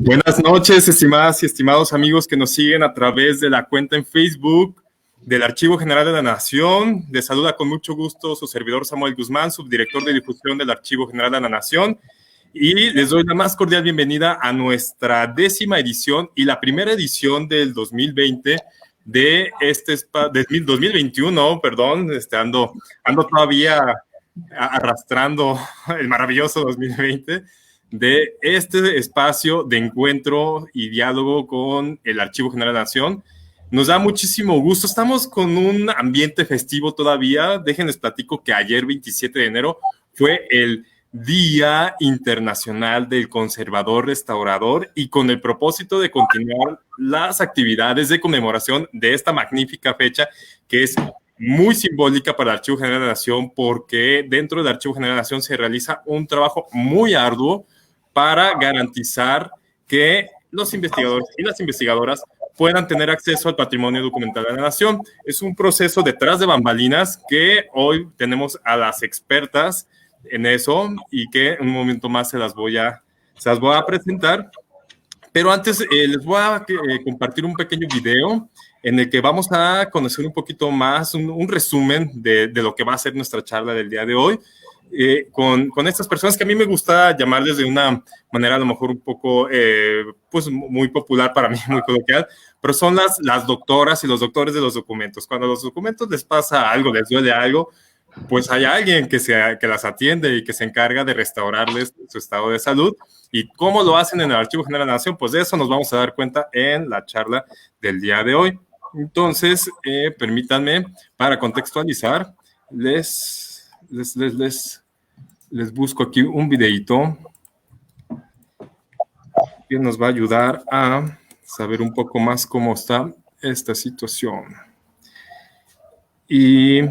Buenas noches, estimadas y estimados amigos que nos siguen a través de la cuenta en Facebook del Archivo General de la Nación. Les saluda con mucho gusto su servidor Samuel Guzmán, subdirector de difusión del Archivo General de la Nación, y les doy la más cordial bienvenida a nuestra 10ª edición y la primera edición del 2020 del 2021, perdón, ando todavía arrastrando el maravilloso 2020, de este espacio de encuentro y diálogo con el Archivo General de la Nación. Nos da muchísimo gusto, estamos con un ambiente festivo todavía. Déjenles platico que ayer, 27 de enero, fue el Día Internacional del Conservador Restaurador, y con el propósito de continuar las actividades de conmemoración de esta magnífica fecha, que es muy simbólica para el Archivo General de la Nación, porque dentro del Archivo General de la Nación se realiza un trabajo muy arduo para garantizar que los investigadores y las investigadoras puedan tener acceso al patrimonio documental de la nación. Es un proceso detrás de bambalinas que hoy tenemos a las expertas en eso y que en un momento más se las voy a presentar. Pero antes les voy a compartir un pequeño video en el que vamos a conocer un poquito más, un resumen de lo que va a ser nuestra charla del día de hoy. Con estas personas que a mí me gusta llamarles de una manera a lo mejor un poco pues muy popular para mí, muy coloquial, pero son las doctoras y los doctores de los documentos. Cuando a los documentos les pasa algo, les duele algo, pues hay alguien que las atiende y que se encarga de restaurarles su estado de salud. ¿Y cómo lo hacen en el Archivo General de la Nación? Pues de eso nos vamos a dar cuenta en la charla del día de hoy. Entonces, permítanme, para contextualizar, les busco aquí un videito que nos va a ayudar a saber un poco más cómo está esta situación. Y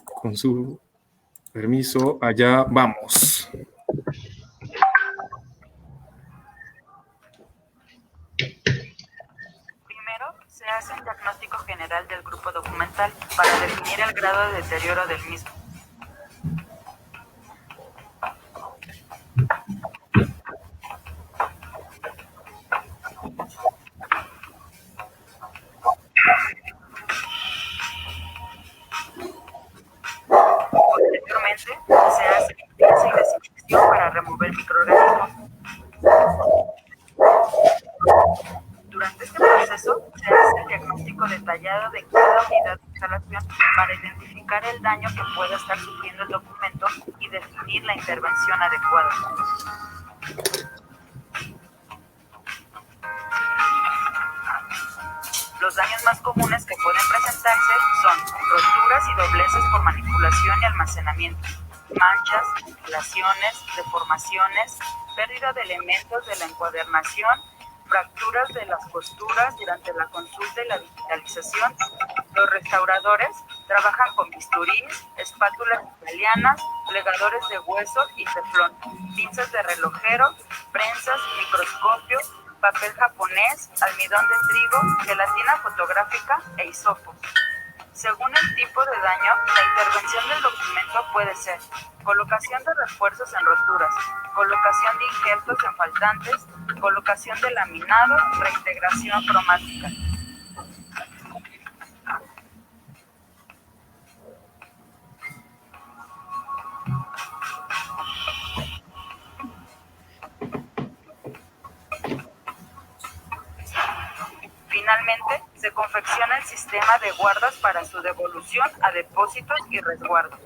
con su permiso, allá vamos. Primero, se hace un diagnóstico general del grupo documental para definir el grado de deterioro del mismo. Posteriormente, se hace limpieza y desinfección para remover microorganismos. Durante este proceso, se hace el diagnóstico detallado de cada unidad de instalación para identificar el daño que pueda estar sufriendo el documento y definir la intervención adecuada. Los daños más comunes que pueden presentarse son roturas y dobleces por manipulación y almacenamiento, manchas, mutilaciones, deformaciones, pérdida de elementos de la encuadernación, fracturas de las costuras durante la consulta y la digitalización. Los restauradores trabajan con bisturís, espátulas italianas, plegadores de hueso y teflón, pinzas de relojero, prensas, microscopio, papel japonés, almidón de trigo, gelatina fotográfica e hisopos. Según el tipo de daño, la intervención del documento puede ser colocación de refuerzos en roturas, colocación de injertos en faltantes, colocación de laminado, reintegración cromática. Finalmente, se confecciona el sistema de guardas para su devolución a depósitos y resguardo.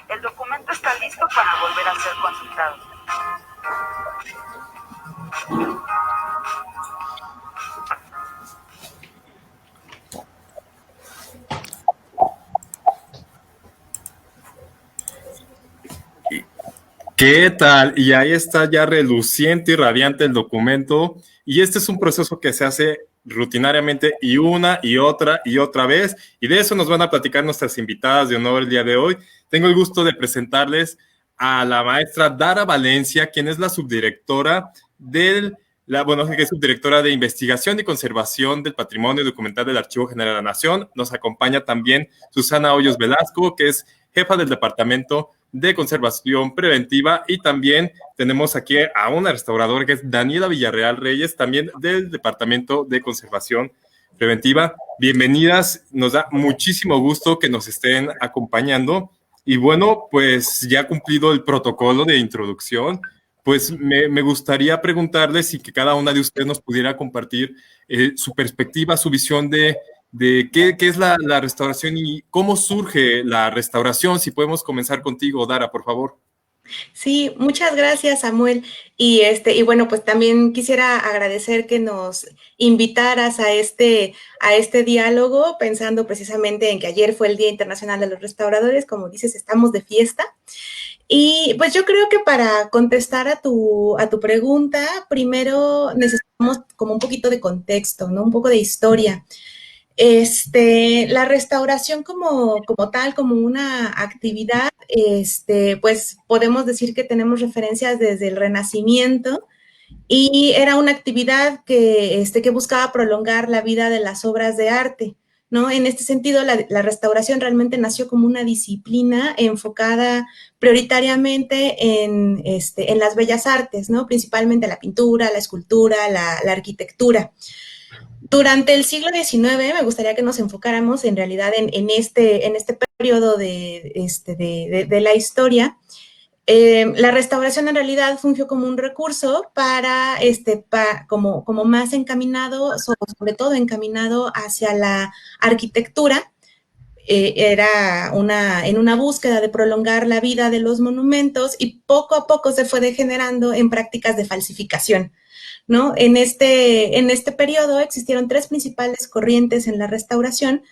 El documento está listo para volver a ser consultado. ¿Qué tal? Y ahí está ya reluciente y radiante el documento. Y este es un proceso que se hace rutinariamente y una y otra vez. Y de eso nos van a platicar nuestras invitadas de honor el día de hoy. Tengo el gusto de presentarles a la maestra Dara Valencia, quien es la subdirectora que es subdirectora de Investigación y Conservación del Patrimonio Documental del Archivo General de la Nación. Nos acompaña también Susana Hoyos Velasco, que es jefa del Departamento de Conservación Preventiva, y también tenemos aquí a una restauradora que es Daniela Villarreal Reyes, también del Departamento de Conservación Preventiva. Bienvenidas, nos da muchísimo gusto que nos estén acompañando. Y bueno, pues ya cumplido el protocolo de introducción, pues me gustaría preguntarles si que cada una de ustedes nos pudiera compartir su perspectiva, su visión de qué es la restauración y cómo surge la restauración. Si podemos comenzar contigo, Dara, por favor. Sí, muchas gracias, Samuel. Y bueno, pues también quisiera agradecer que nos invitaras a este diálogo, pensando precisamente en que ayer fue el Día Internacional de los Restauradores. Como dices, estamos de fiesta. Y pues yo creo que para contestar a tu pregunta, primero necesitamos como un poquito de contexto, ¿no? Un poco de historia. La restauración como tal, como una actividad, pues podemos decir que tenemos referencias desde el Renacimiento, y era una actividad que buscaba prolongar la vida de las obras de arte, ¿no? En este sentido, la restauración realmente nació como una disciplina enfocada prioritariamente en las bellas artes, ¿no? Principalmente la pintura, la escultura, la arquitectura. Durante el siglo XIX me gustaría que nos enfocáramos en realidad en este periodo de la historia. La restauración en realidad fungió como un recurso como más encaminado, sobre todo encaminado hacia la arquitectura. Era en una búsqueda de prolongar la vida de los monumentos, y poco a poco se fue degenerando en prácticas de falsificación, ¿no? En este periodo existieron tres principales corrientes en la restauración,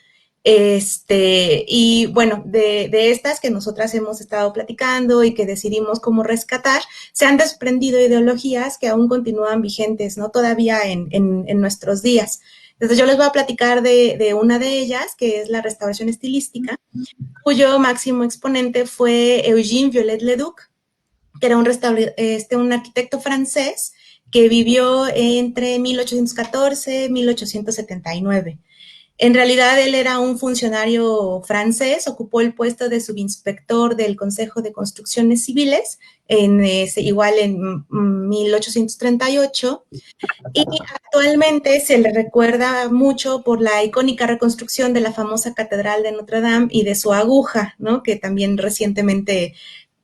y bueno, de estas que nosotras hemos estado platicando y que decidimos cómo rescatar, se han desprendido ideologías que aún continúan vigentes, ¿no? Todavía en nuestros días. Entonces yo les voy a platicar de una de ellas, que es la restauración estilística, cuyo máximo exponente fue Eugène Viollet-le-Duc, que era un arquitecto francés que vivió entre 1814 y 1879. En realidad, él era un funcionario francés, ocupó el puesto de subinspector del Consejo de Construcciones Civiles, igual en 1838, y actualmente se le recuerda mucho por la icónica reconstrucción de la famosa Catedral de Notre Dame y de su aguja, ¿no? Que también recientemente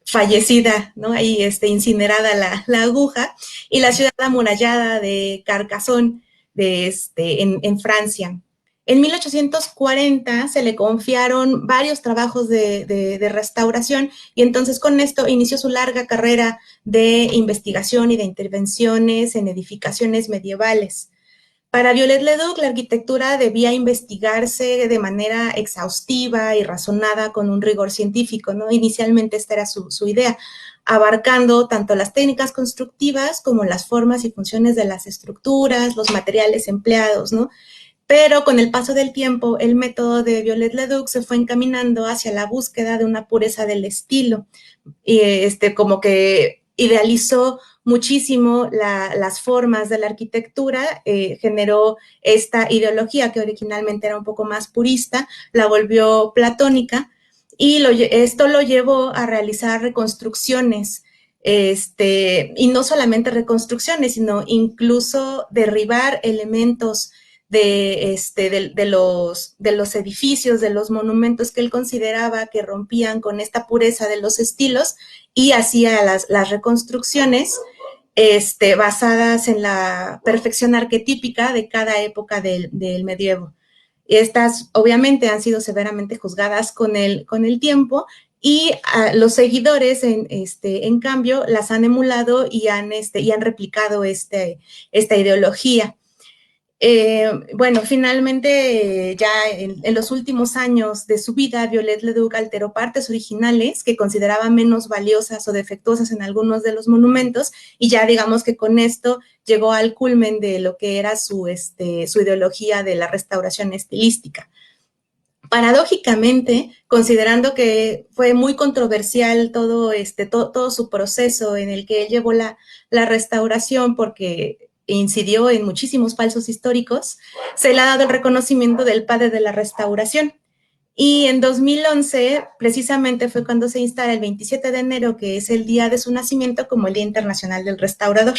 fallecida, ¿no? Ahí incinerada la aguja, y la ciudad amurallada de Carcassonne en Francia. En 1840 se le confiaron varios trabajos de restauración, y entonces con esto inició su larga carrera de investigación y de intervenciones en edificaciones medievales. Para Viollet-le-Duc, la arquitectura debía investigarse de manera exhaustiva y razonada con un rigor científico, ¿no? Inicialmente esta era su idea, abarcando tanto las técnicas constructivas como las formas y funciones de las estructuras, los materiales empleados, ¿no? Pero con el paso del tiempo, el método de Viollet-le-Duc se fue encaminando hacia la búsqueda de una pureza del estilo, y como que idealizó muchísimo las formas de la arquitectura, generó esta ideología que originalmente era un poco más purista, la volvió platónica, y esto lo llevó a realizar reconstrucciones, y no solamente reconstrucciones, sino incluso derribar elementos de los edificios, de los monumentos que él consideraba que rompían con esta pureza de los estilos, y hacía las reconstrucciones basadas en la perfección arquetípica de cada época del medievo. Estas obviamente han sido severamente juzgadas con el tiempo, y los seguidores en cambio las han emulado y han replicado esta ideología. Bueno, finalmente, ya en los últimos años de su vida, Viollet-le-Duc alteró partes originales que consideraba menos valiosas o defectuosas en algunos de los monumentos, y ya digamos que con esto llegó al culmen de lo que era su ideología de la restauración estilística. Paradójicamente, considerando que fue muy controversial todo su proceso en el que él llevó la restauración, porque incidió en muchísimos falsos históricos, se le ha dado el reconocimiento del padre de la restauración. Y en 2011, precisamente fue cuando se instala el 27 de enero, que es el día de su nacimiento, como el Día Internacional del Restaurador.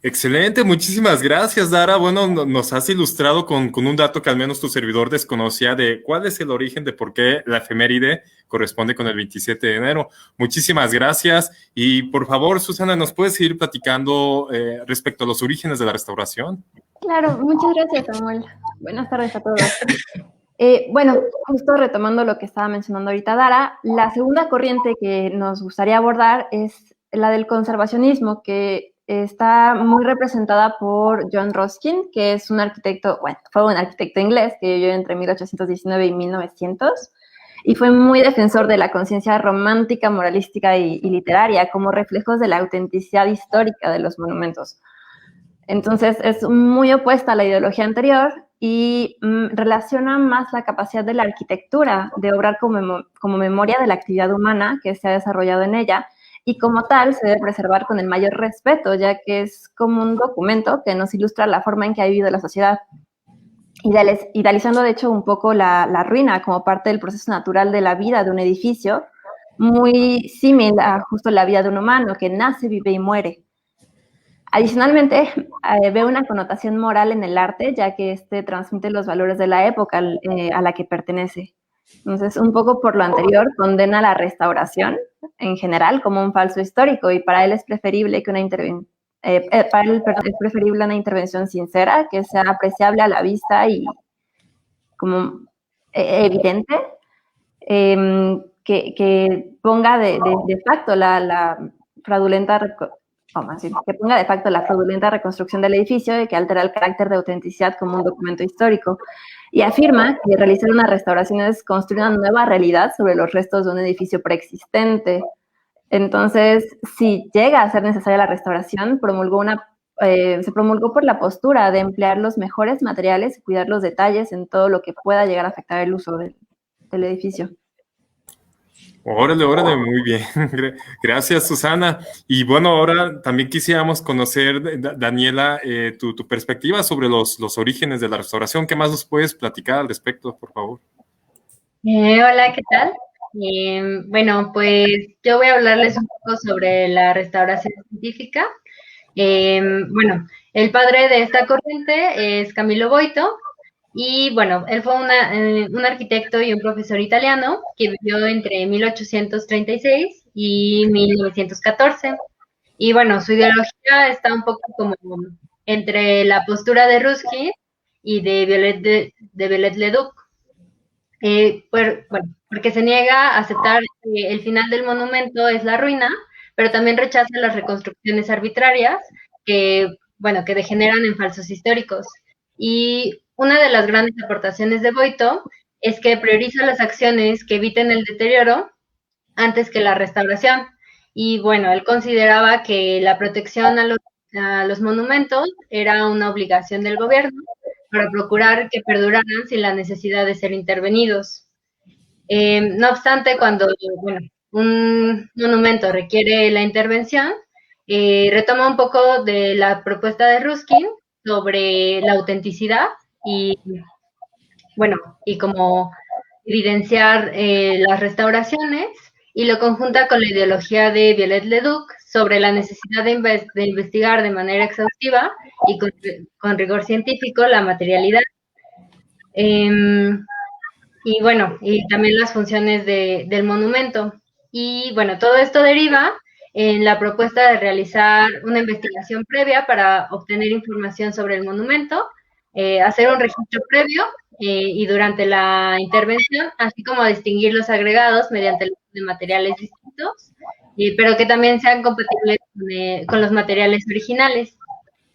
Excelente, muchísimas gracias, Dara. Bueno, nos has ilustrado con un dato que al menos tu servidor desconocía de cuál es el origen de por qué la efeméride corresponde con el 27 de enero. Muchísimas gracias. Y por favor, Susana, ¿nos puedes seguir platicando respecto a los orígenes de la restauración? Claro, muchas gracias, Samuel. Buenas tardes a todos. Bueno, justo retomando lo que estaba mencionando ahorita Dara, la segunda corriente que nos gustaría abordar es la del conservacionismo, que está muy representada por John Ruskin, que es un arquitecto, bueno, fue un arquitecto inglés que vivió entre 1819 y 1900, y fue muy defensor de la conciencia romántica, moralística y literaria como reflejos de la autenticidad histórica de los monumentos. Entonces, es muy opuesta a la ideología anterior y relaciona más la capacidad de la arquitectura de obrar como memoria de la actividad humana que se ha desarrollado en ella, y como tal se debe preservar con el mayor respeto, ya que es como un documento que nos ilustra la forma en que ha vivido la sociedad, idealizando de hecho un poco la ruina como parte del proceso natural de la vida de un edificio, muy similar a justo la vida de un humano que nace, vive y muere. Adicionalmente, veo una connotación moral en el arte, ya que este transmite los valores de la época a la que pertenece. Entonces, un poco por lo anterior, condena la restauración en general como un falso histórico, y para él es preferible que es preferible una intervención sincera, que sea apreciable a la vista y como evidente, que ponga de facto la fraudulenta que ponga de facto la fraudulenta reconstrucción del edificio y que altera el carácter de autenticidad como un documento histórico. Y afirma que realizar una restauración es construir una nueva realidad sobre los restos de un edificio preexistente. Entonces, si llega a ser necesaria la restauración, se promulgó por la postura de emplear los mejores materiales y cuidar los detalles en todo lo que pueda llegar a afectar el uso del edificio. Órale, muy bien. Gracias, Susana. Y bueno, ahora también quisiéramos conocer, Daniela, tu perspectiva sobre los orígenes de la restauración. ¿Qué más nos puedes platicar al respecto, por favor? Hola, ¿qué tal? Bueno, pues yo voy a hablarles un poco sobre la restauración científica. Bueno, el padre de esta corriente es Camillo Boito. Y bueno, él fue un arquitecto y un profesor italiano que vivió entre 1836 y 1914. Y bueno, su ideología está un poco como entre la postura de Ruskin y de Viollet-le-Duc. Porque se niega a aceptar que el final del monumento es la ruina, pero también rechaza las reconstrucciones arbitrarias que degeneran en falsos históricos. Y una de las grandes aportaciones de Boito es que prioriza las acciones que eviten el deterioro antes que la restauración. Y bueno, él consideraba que la protección a los monumentos era una obligación del gobierno para procurar que perduraran sin la necesidad de ser intervenidos. No obstante, cuando un monumento requiere la intervención, retoma un poco de la propuesta de Ruskin sobre la autenticidad y como evidenciar las restauraciones, y lo conjunta con la ideología de Viollet-le-Duc sobre la necesidad de investigar de manera exhaustiva y con rigor científico la materialidad. Y también las funciones del monumento. Y bueno, todo esto deriva en la propuesta de realizar una investigación previa para obtener información sobre el monumento, hacer un registro previo y durante la intervención, así como distinguir los agregados mediante el uso de materiales distintos, pero que también sean compatibles con los materiales originales,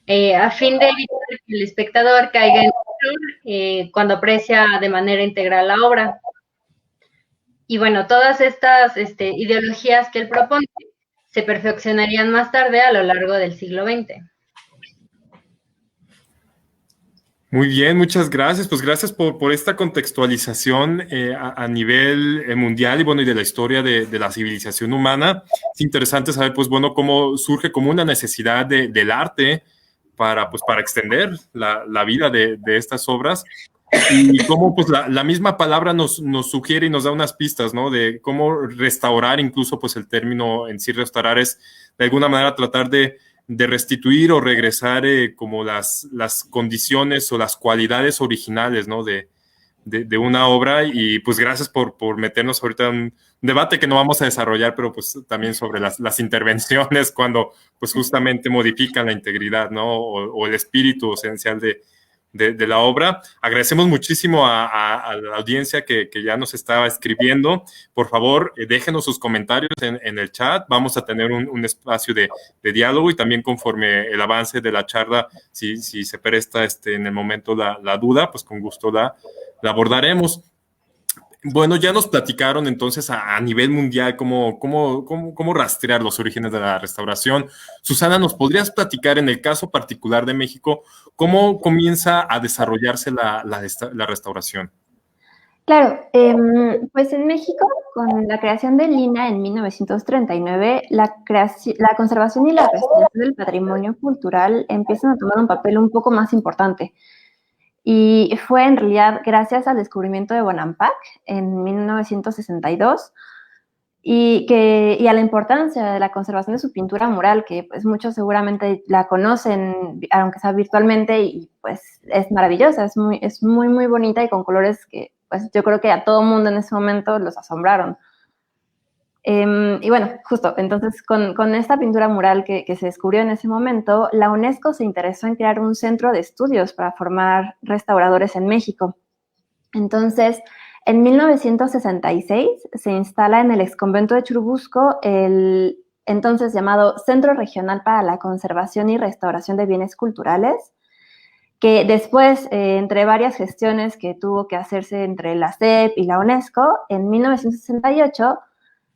a fin de evitar que el espectador caiga en error cuando aprecia de manera integral la obra. Y bueno, todas estas ideologías que él propone se perfeccionarían más tarde a lo largo del siglo XX. Muy bien, muchas gracias. Pues gracias por esta contextualización a nivel mundial y de la historia de la civilización humana. Es interesante saber, cómo surge como una necesidad del arte para extender la vida de estas obras. y cómo pues la misma palabra nos sugiere y nos da unas pistas, ¿no? De cómo restaurar, incluso pues el término en sí restaurar es de alguna manera tratar de restituir o regresar como las condiciones o las cualidades originales, ¿no? De una obra. Y pues gracias por meternos ahorita en un debate que no vamos a desarrollar, pero pues también sobre las intervenciones cuando pues justamente modifican la integridad, ¿no? O el espíritu esencial de la obra. Agradecemos muchísimo a la audiencia que ya nos estaba escribiendo. Por favor, déjenos sus comentarios en el chat. Vamos a tener un espacio de diálogo, y también conforme el avance de la charla, si se presta en el momento la duda, pues con gusto la abordaremos. Bueno, ya nos platicaron entonces a nivel mundial cómo rastrear los orígenes de la restauración. Susana, ¿nos podrías platicar en el caso particular de México cómo comienza a desarrollarse la restauración? Claro, pues en México, con la creación del INAH en 1939, la conservación y la restauración del patrimonio cultural empiezan a tomar un papel un poco más importante. Y fue en realidad gracias al descubrimiento de Bonampak en 1962 y a la importancia de la conservación de su pintura mural, que pues muchos seguramente la conocen, aunque sea virtualmente, y pues es maravillosa, es muy, muy bonita y con colores que pues yo creo que a todo mundo en ese momento los asombraron. Y bueno, justo, entonces con esta pintura mural que se descubrió en ese momento, la UNESCO se interesó en crear un centro de estudios para formar restauradores en México. Entonces, en 1966 se instala en el exconvento de Churubusco el entonces llamado Centro Regional para la Conservación y Restauración de Bienes Culturales, que después, entre varias gestiones que tuvo que hacerse entre la SEP y la UNESCO, en 1968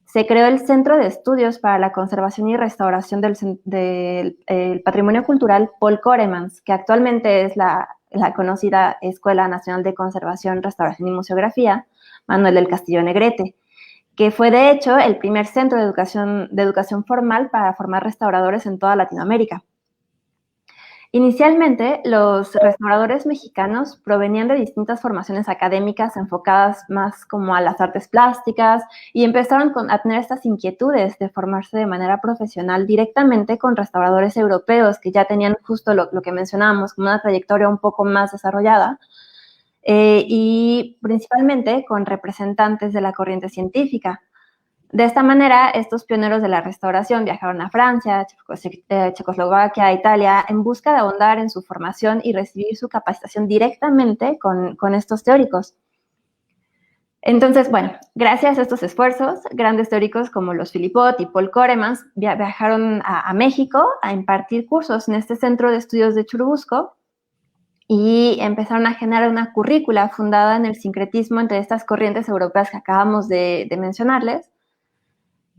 se creó el Centro de Estudios para la Conservación y Restauración del Patrimonio Cultural Paul Coremans, que actualmente es la conocida Escuela Nacional de Conservación, Restauración y Museografía, Manuel del Castillo Negrete, que fue de hecho el primer centro de educación formal para formar restauradores en toda Latinoamérica. Inicialmente, los restauradores mexicanos provenían de distintas formaciones académicas enfocadas más como a las artes plásticas y empezaron a tener estas inquietudes de formarse de manera profesional directamente con restauradores europeos que ya tenían justo lo que mencionábamos, como una trayectoria un poco más desarrollada, y principalmente con representantes de la corriente científica. De esta manera, estos pioneros de la restauración viajaron a Francia, Checoslovaquia, Italia, en busca de ahondar en su formación y recibir su capacitación directamente con estos teóricos. Entonces, bueno, gracias a estos esfuerzos, grandes teóricos como los Philippot y Paul Coremans viajaron a México a impartir cursos en este centro de estudios de Churubusco y empezaron a generar una currícula fundada en el sincretismo entre estas corrientes europeas que acabamos de mencionarles.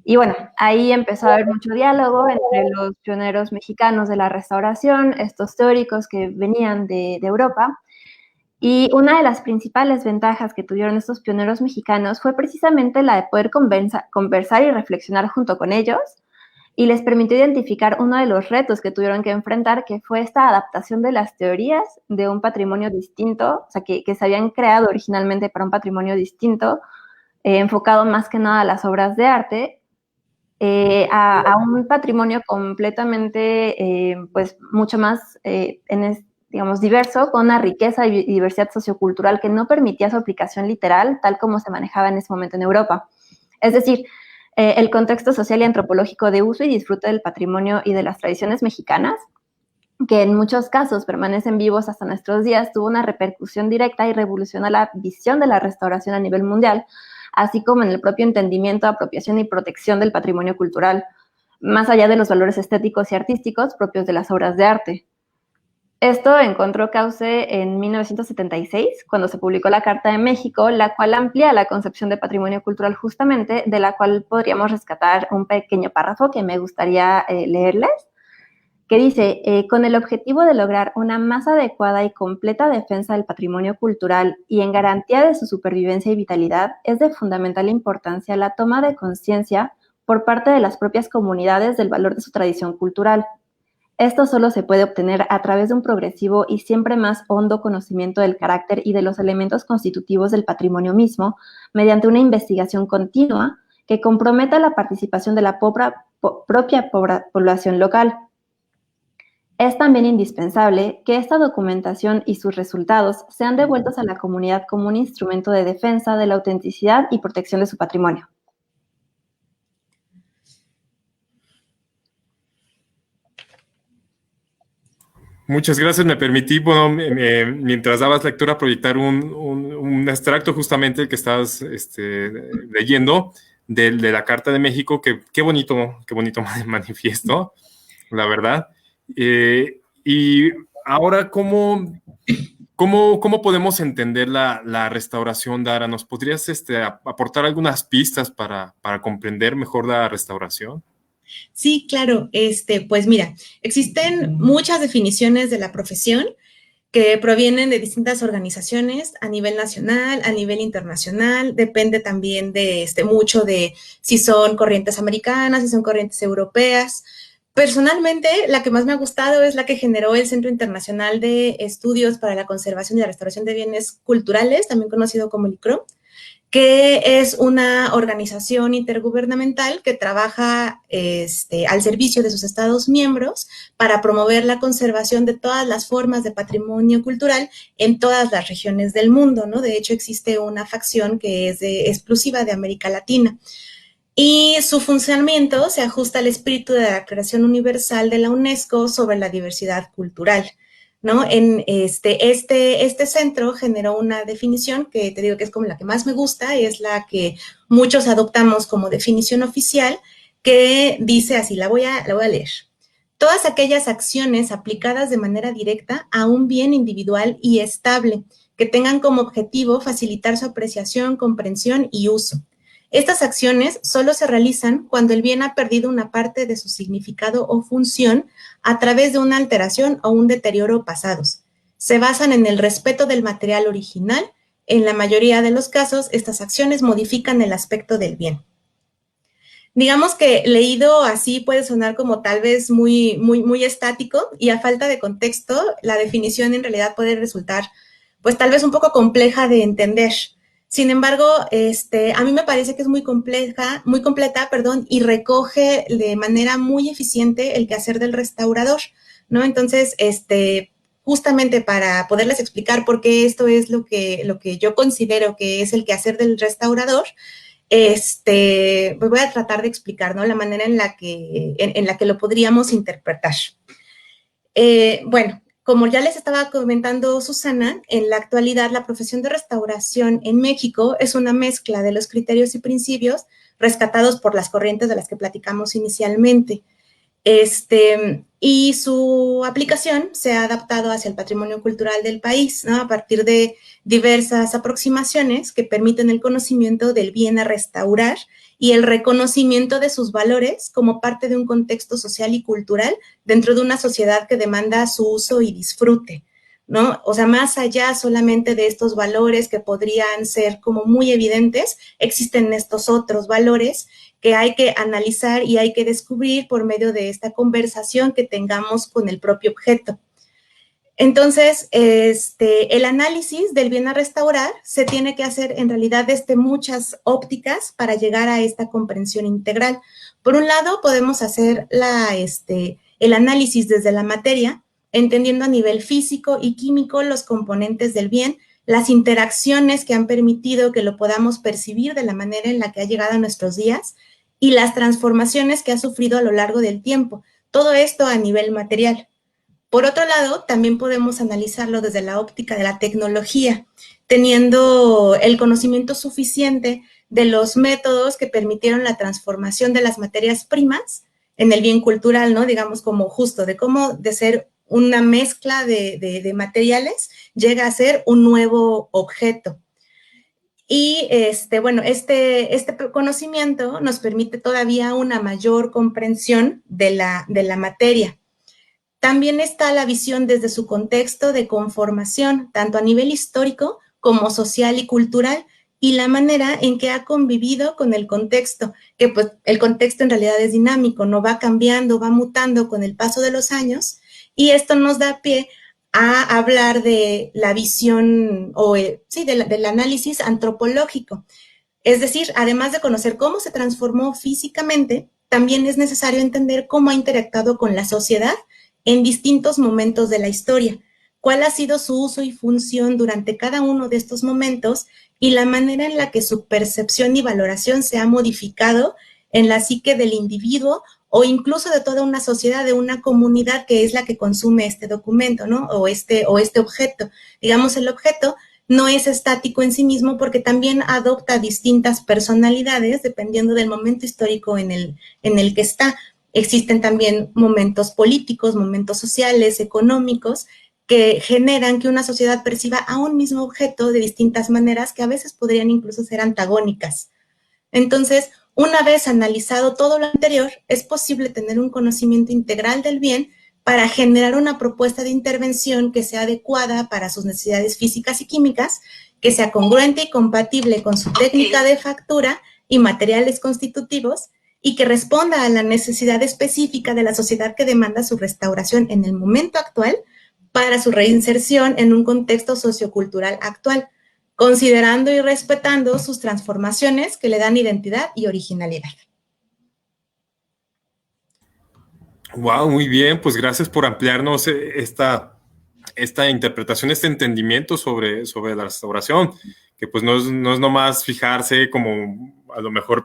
Y bueno, ahí empezó a haber mucho diálogo entre los pioneros mexicanos de la restauración, estos teóricos que venían de Europa. Y una de las principales ventajas que tuvieron estos pioneros mexicanos fue precisamente la de poder conversar y reflexionar junto con ellos, y les permitió identificar uno de los retos que tuvieron que enfrentar, que fue esta adaptación de las teorías de un patrimonio distinto, o sea, que se habían creado originalmente para un patrimonio distinto, enfocado más que nada a las obras de arte, a un patrimonio completamente, pues, mucho más, digamos, diverso, con una riqueza y diversidad sociocultural que no permitía su aplicación literal, tal como se manejaba en ese momento en Europa. Es decir, el contexto social y antropológico de uso y disfrute del patrimonio y de las tradiciones mexicanas, que en muchos casos permanecen vivos hasta nuestros días, tuvo una repercusión directa y revolucionó la visión de la restauración a nivel mundial, así como en el propio entendimiento, apropiación y protección del patrimonio cultural, más allá de los valores estéticos y artísticos propios de las obras de arte. Esto encontró cauce en 1976, cuando se publicó la Carta de México, la cual amplía la concepción de patrimonio cultural justamente, de la cual podríamos rescatar un pequeño párrafo que me gustaría leerles, que dice, con el objetivo de lograr una más adecuada y completa defensa del patrimonio cultural y en garantía de su supervivencia y vitalidad, es de fundamental importancia la toma de conciencia por parte de las propias comunidades del valor de su tradición cultural. Esto solo se puede obtener a través de un progresivo y siempre más hondo conocimiento del carácter y de los elementos constitutivos del patrimonio mismo, mediante una investigación continua que comprometa la participación de la propia población local. Es también indispensable que esta documentación y sus resultados sean devueltos a la comunidad como un instrumento de defensa de la autenticidad y protección de su patrimonio. Muchas gracias. Me permití, bueno, mientras dabas lectura, proyectar un extracto justamente que estabas leyendo de la Carta de México, que qué bonito manifiesto, la verdad. Y ahora, ¿cómo podemos entender la restauración, Dara? ¿Nos podrías aportar algunas pistas para comprender mejor la restauración? Sí, claro. Pues mira, existen muchas definiciones de la profesión que provienen de distintas organizaciones a nivel nacional, a nivel internacional. Depende también de mucho de si son corrientes americanas, si son corrientes europeas. Personalmente, la que más me ha gustado es la que generó el Centro Internacional de Estudios para la Conservación y la Restauración de Bienes Culturales, también conocido como el ICRO, que es una organización intergubernamental que trabaja al servicio de sus Estados miembros para promover la conservación de todas las formas de patrimonio cultural en todas las regiones del mundo, ¿no? De hecho, existe una facción que es exclusiva de América Latina. Y su funcionamiento se ajusta al espíritu de la Declaración Universal de la UNESCO sobre la diversidad cultural, ¿no? En este centro generó una definición que te digo que es como la que más me gusta, es la que muchos adoptamos como definición oficial, que dice así, la voy a leer. Todas aquellas acciones aplicadas de manera directa a un bien individual y estable, que tengan como objetivo facilitar su apreciación, comprensión y uso. Estas acciones solo se realizan cuando el bien ha perdido una parte de su significado o función a través de una alteración o un deterioro pasados. Se basan en el respeto del material original. En la mayoría de los casos, estas acciones modifican el aspecto del bien. Digamos que leído así puede sonar como tal vez muy estático, y a falta de contexto, la definición en realidad puede resultar pues tal vez un poco compleja de entender. Sin embargo, a mí me parece que es muy completa, y recoge de manera muy eficiente el quehacer del restaurador, ¿no? Entonces, justamente para poderles explicar por qué esto es lo que yo considero que es el quehacer del restaurador, pues voy a tratar de explicar, ¿no? La manera en la que lo podríamos interpretar. Bueno, como ya les estaba comentando Susana, en la actualidad la profesión de restauración en México es una mezcla de los criterios y principios rescatados por las corrientes de las que platicamos inicialmente. Y su aplicación se ha adaptado hacia el patrimonio cultural del país, ¿no? A partir de diversas aproximaciones que permiten el conocimiento del bien a restaurar y el reconocimiento de sus valores como parte de un contexto social y cultural dentro de una sociedad que demanda su uso y disfrute, ¿no? O sea, más allá solamente de estos valores que podrían ser como muy evidentes, existen estos otros valores que hay que analizar y hay que descubrir por medio de esta conversación que tengamos con el propio objeto. Entonces, el análisis del bien a restaurar se tiene que hacer en realidad desde muchas ópticas para llegar a esta comprensión integral. Por un lado, podemos hacer el análisis desde la materia, entendiendo a nivel físico y químico los componentes del bien, las interacciones que han permitido que lo podamos percibir de la manera en la que ha llegado a nuestros días y las transformaciones que ha sufrido a lo largo del tiempo. Todo esto a nivel material. Por otro lado, también podemos analizarlo desde la óptica de la tecnología, teniendo el conocimiento suficiente de los métodos que permitieron la transformación de las materias primas en el bien cultural, ¿no? Digamos, como justo de cómo de ser una mezcla de materiales llega a ser un nuevo objeto. Y bueno, este conocimiento nos permite todavía una mayor comprensión de la materia. También está la visión desde su contexto de conformación, tanto a nivel histórico como social y cultural, y la manera en que ha convivido con el contexto, que pues el contexto en realidad es dinámico, no va cambiando, va mutando con el paso de los años, y esto nos da pie a hablar de la visión, del análisis antropológico. Es decir, además de conocer cómo se transformó físicamente, también es necesario entender cómo ha interactuado con la sociedad en distintos momentos de la historia, cuál ha sido su uso y función durante cada uno de estos momentos y la manera en la que su percepción y valoración se ha modificado en la psique del individuo o incluso de toda una sociedad, de una comunidad que es la que consume este documento, ¿no? O este objeto. Digamos, el objeto no es estático en sí mismo porque también adopta distintas personalidades dependiendo del momento histórico en el que está. Existen también momentos políticos, momentos sociales, económicos, que generan que una sociedad perciba a un mismo objeto de distintas maneras que a veces podrían incluso ser antagónicas. Entonces, una vez analizado todo lo anterior, es posible tener un conocimiento integral del bien para generar una propuesta de intervención que sea adecuada para sus necesidades físicas y químicas, que sea congruente y compatible con su técnica de factura y materiales constitutivos, y que responda a la necesidad específica de la sociedad que demanda su restauración en el momento actual para su reinserción en un contexto sociocultural actual, considerando y respetando sus transformaciones que le dan identidad y originalidad. Wow, muy bien, pues gracias por ampliarnos esta interpretación, este entendimiento sobre la restauración, que pues no es nomás fijarse como a lo mejor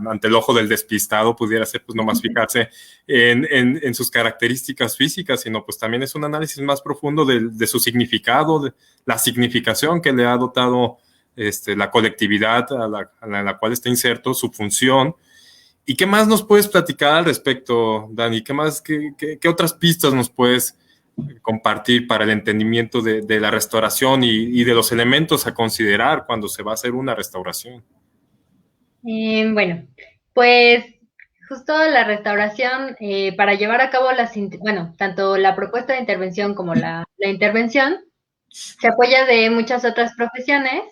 ante el ojo del despistado pudiera ser pues nomás fijarse en sus características físicas, sino pues también es un análisis más profundo de su significado, de la significación que le ha dotado la colectividad a la cual está inserto, su función. ¿Y qué más nos puedes platicar al respecto, Dani? ¿Qué otras pistas nos puedes compartir para el entendimiento de la restauración y de los elementos a considerar cuando se va a hacer una restauración? Bueno, pues justo la restauración, para llevar a cabo tanto la propuesta de intervención como la intervención, se apoya de muchas otras profesiones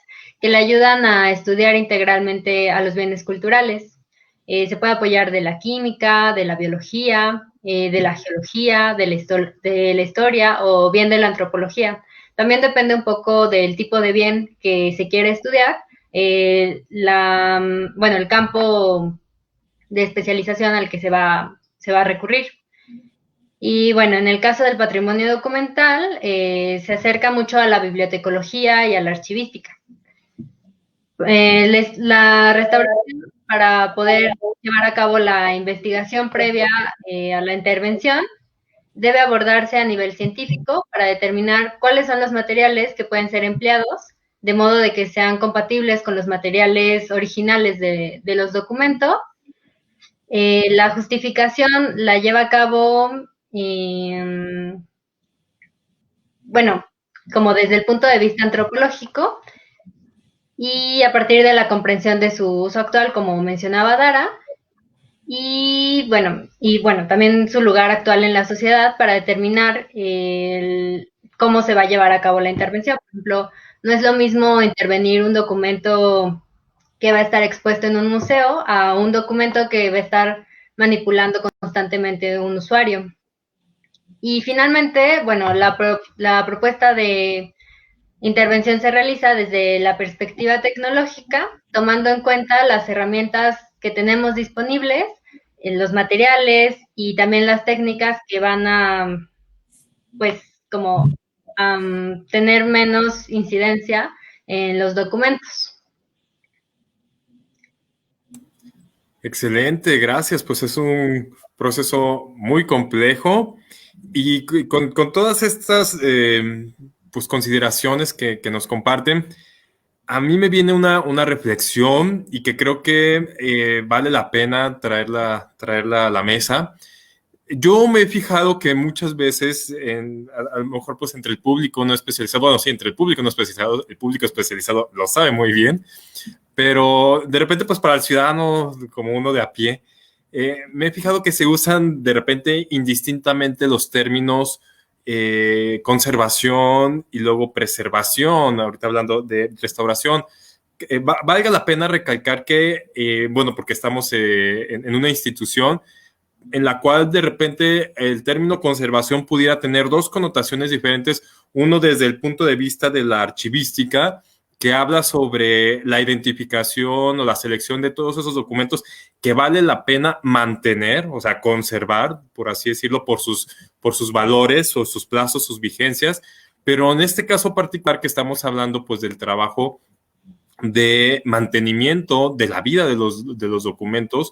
que le ayudan a estudiar integralmente a los bienes culturales. Se puede apoyar de la química, de la biología, de la geología, de la historia o bien de la antropología. También depende un poco del tipo de bien que se quiere estudiar, el campo de especialización al que se va a recurrir. Y bueno, en el caso del patrimonio documental, se acerca mucho a la bibliotecología y a la archivística. La restauración, para poder llevar a cabo la investigación previa a la intervención, debe abordarse a nivel científico para determinar cuáles son los materiales que pueden ser empleados, de modo de que sean compatibles con los materiales originales de los documentos. La justificación la lleva a cabo, como desde el punto de vista antropológico, y a partir de la comprensión de su uso actual, como mencionaba Dara, y también su lugar actual en la sociedad para determinar cómo se va a llevar a cabo la intervención. Por ejemplo, no es lo mismo intervenir un documento que va a estar expuesto en un museo a un documento que va a estar manipulando constantemente un usuario. Y finalmente, la propuesta de intervención se realiza desde la perspectiva tecnológica, tomando en cuenta las herramientas que tenemos disponibles, los materiales y también las técnicas que van a, tener menos incidencia en los documentos. Excelente, gracias. Pues es un proceso muy complejo y con todas estas consideraciones que nos comparten, a mí me viene una reflexión y que creo que vale la pena traerla a la mesa. Yo me he fijado que muchas veces, a lo mejor pues entre el público no especializado, bueno, sí, entre el público no especializado, el público especializado lo sabe muy bien, pero de repente pues para el ciudadano como uno de a pie, me he fijado que se usan de repente indistintamente los términos conservación y luego preservación, ahorita hablando de restauración, valga la pena recalcar que, bueno, porque estamos en una institución en la cual de repente el término conservación pudiera tener dos connotaciones diferentes, uno desde el punto de vista de la archivística, que habla sobre la identificación o la selección de todos esos documentos que vale la pena mantener, o sea, conservar, por así decirlo, por sus valores o sus plazos, sus vigencias, pero en este caso particular que estamos hablando pues del trabajo de mantenimiento de la vida de los documentos,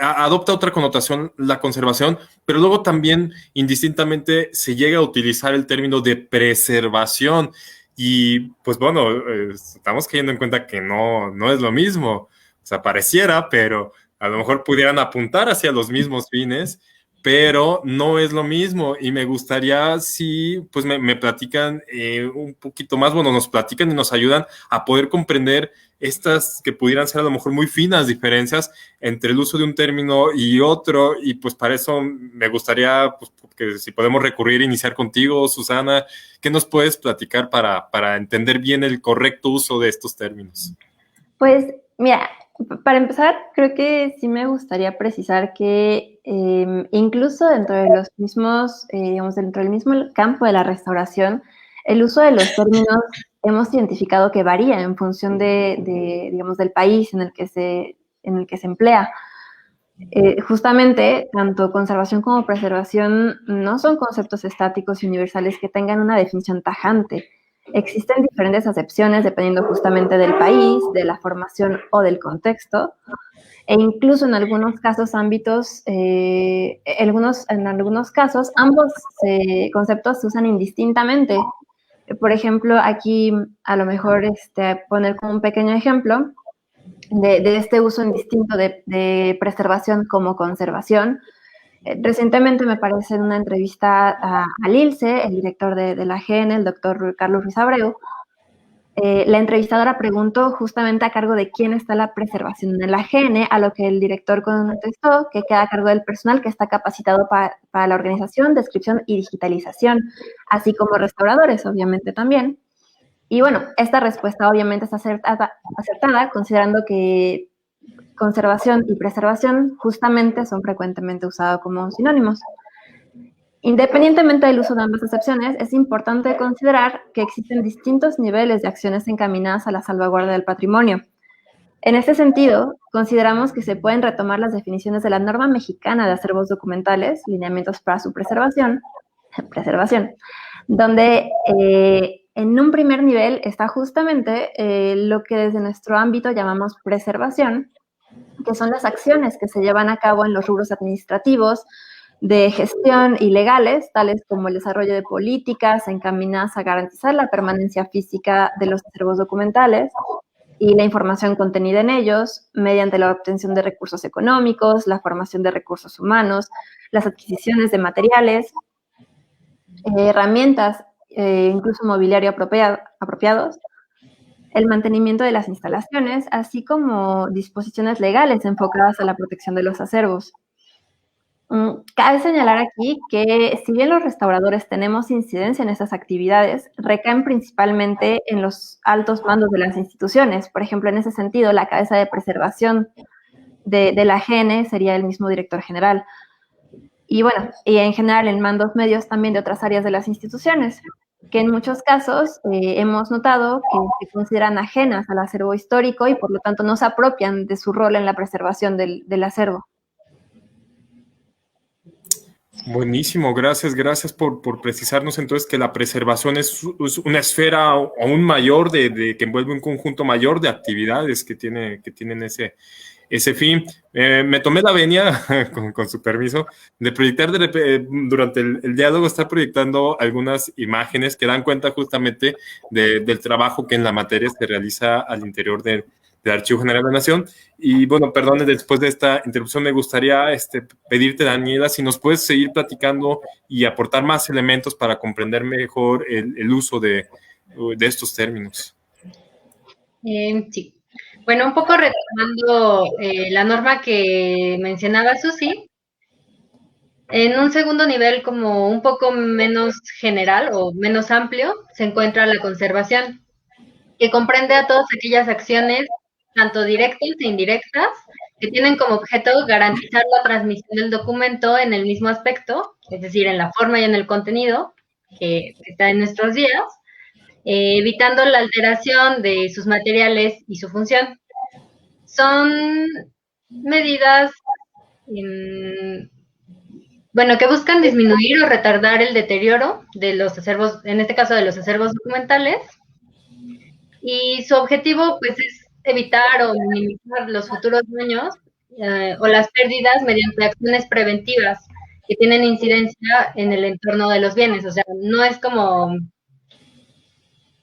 adopta otra connotación la conservación, pero luego también indistintamente se llega a utilizar el término de preservación y pues bueno, estamos cayendo en cuenta que no es lo mismo, o sea, pareciera, pero a lo mejor pudieran apuntar hacia los mismos fines, pero no es lo mismo y me gustaría si pues me platican un poquito más, bueno, nos platican y nos ayudan a poder comprender estas que pudieran ser a lo mejor muy finas diferencias entre el uso de un término y otro, y pues para eso me gustaría pues, que si podemos recurrir a iniciar contigo, Susana, ¿qué nos puedes platicar para entender bien el correcto uso de estos términos? Pues mira, para empezar, creo que sí me gustaría precisar que incluso dentro de los mismos, digamos, dentro del mismo campo de la restauración, el uso de los términos hemos identificado que varía en función digamos, del país en el que se emplea. Justamente, tanto conservación como preservación no son conceptos estáticos y universales que tengan una definición tajante. Existen diferentes acepciones dependiendo justamente del país, de la formación o del contexto, e incluso en algunos casos, en algunos casos, ambos conceptos se usan indistintamente. Por ejemplo, aquí a lo mejor poner como un pequeño ejemplo de este uso indistinto de preservación como conservación. Recientemente me parece en una entrevista al ILSE, el director de la GN, el doctor Carlos Ruiz Abreu, la entrevistadora preguntó justamente a cargo de quién está la preservación en la GN, a lo que el director contestó que queda a cargo del personal que está capacitado para la organización, descripción y digitalización, así como restauradores, obviamente también. Y bueno, esta respuesta obviamente está acertada, considerando que conservación y preservación justamente son frecuentemente usados como sinónimos. Independientemente del uso de ambas acepciones, es importante considerar que existen distintos niveles de acciones encaminadas a la salvaguarda del patrimonio. En este sentido, consideramos que se pueden retomar las definiciones de la norma mexicana de acervos documentales, lineamientos para su preservación, donde en un primer nivel está justamente lo que desde nuestro ámbito llamamos preservación, que son las acciones que se llevan a cabo en los rubros administrativos, de gestión y legales, tales como el desarrollo de políticas encaminadas a garantizar la permanencia física de los acervos documentales y la información contenida en ellos, mediante la obtención de recursos económicos, la formación de recursos humanos, las adquisiciones de materiales, herramientas, incluso mobiliario apropiados, el mantenimiento de las instalaciones, así como disposiciones legales enfocadas a la protección de los acervos. Cabe señalar aquí que si bien los restauradores tenemos incidencia en estas actividades, recaen principalmente en los altos mandos de las instituciones. Por ejemplo, en ese sentido, la cabeza de preservación de la GN sería el mismo director general. Y bueno, y en general en mandos medios también de otras áreas de las instituciones, que en muchos casos hemos notado que se consideran ajenas al acervo histórico y por lo tanto no se apropian de su rol en la preservación del acervo. Buenísimo, gracias por precisarnos entonces que la preservación es una esfera aún mayor que envuelve un conjunto mayor de actividades que tienen ese fin. Me tomé la venia, con su permiso, de proyectar durante el diálogo, estar proyectando algunas imágenes que dan cuenta justamente del trabajo que en la materia se realiza al interior del Archivo General de la Nación. Y bueno, perdone, después de esta interrupción me gustaría pedirte, Daniela, si nos puedes seguir platicando y aportar más elementos para comprender mejor el uso de estos términos. Sí. Bueno, un poco retomando la norma que mencionaba Susi, en un segundo nivel como un poco menos general o menos amplio se encuentra la conservación. que comprende a todas aquellas acciones, tanto directas e indirectas, que tienen como objeto garantizar la transmisión del documento en el mismo aspecto, es decir, en la forma y en el contenido que está en nuestros días, evitando la alteración de sus materiales y su función. Son medidas, bueno, que buscan disminuir o retardar el deterioro de los acervos, en este caso de los acervos documentales, y su objetivo pues es evitar o minimizar los futuros daños o las pérdidas mediante acciones preventivas que tienen incidencia en el entorno de los bienes. O sea, no es como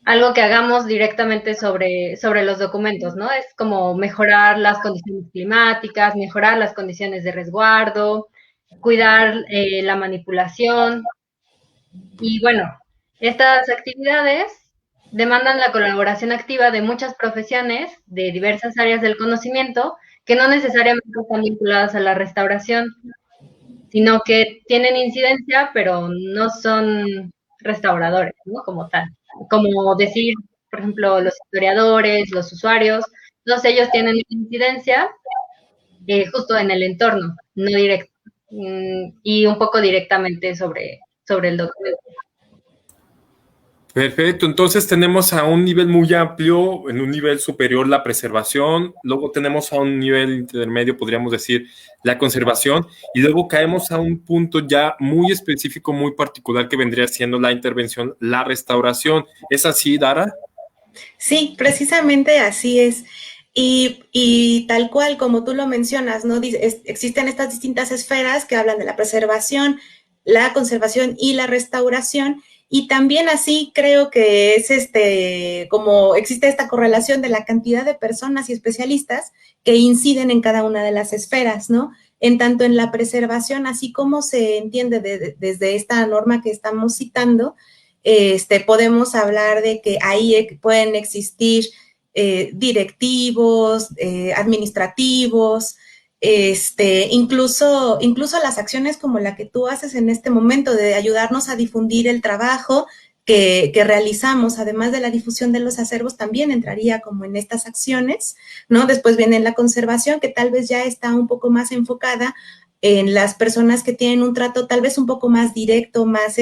algo que hagamos directamente sobre los documentos, ¿no? Es como mejorar las condiciones climáticas, mejorar las condiciones de resguardo, cuidar la manipulación. Y bueno, estas actividades demandan la colaboración activa de muchas profesiones de diversas áreas del conocimiento que no necesariamente están vinculadas a la restauración, sino que tienen incidencia, pero no son restauradores, ¿no? Como tal. Como decir, por ejemplo, los historiadores, los usuarios, todos ellos tienen incidencia justo en el entorno, no directo, y un poco directamente sobre el documento. Perfecto, entonces tenemos a un nivel muy amplio, en un nivel superior la preservación, luego tenemos a un nivel intermedio, podríamos decir, la conservación, y luego caemos a un punto ya muy específico, muy particular, que vendría siendo la intervención, la restauración. ¿Es así, Dara? Sí, precisamente así es. Y tal cual como tú lo mencionas, ¿no? Existen estas distintas esferas que hablan de la preservación, la conservación y la restauración. Y también así creo que es como existe esta correlación de la cantidad de personas y especialistas que inciden en cada una de las esferas, ¿no? En tanto en la preservación, así como se entiende desde esta norma que estamos citando, podemos hablar de que ahí pueden existir directivos, administrativos, incluso las acciones como la que tú haces en este momento de ayudarnos a difundir el trabajo que realizamos, además de la difusión de los acervos, también entraría como en estas acciones, ¿no? Después viene la conservación, que tal vez ya está un poco más enfocada en las personas que tienen un trato tal vez un poco más directo, más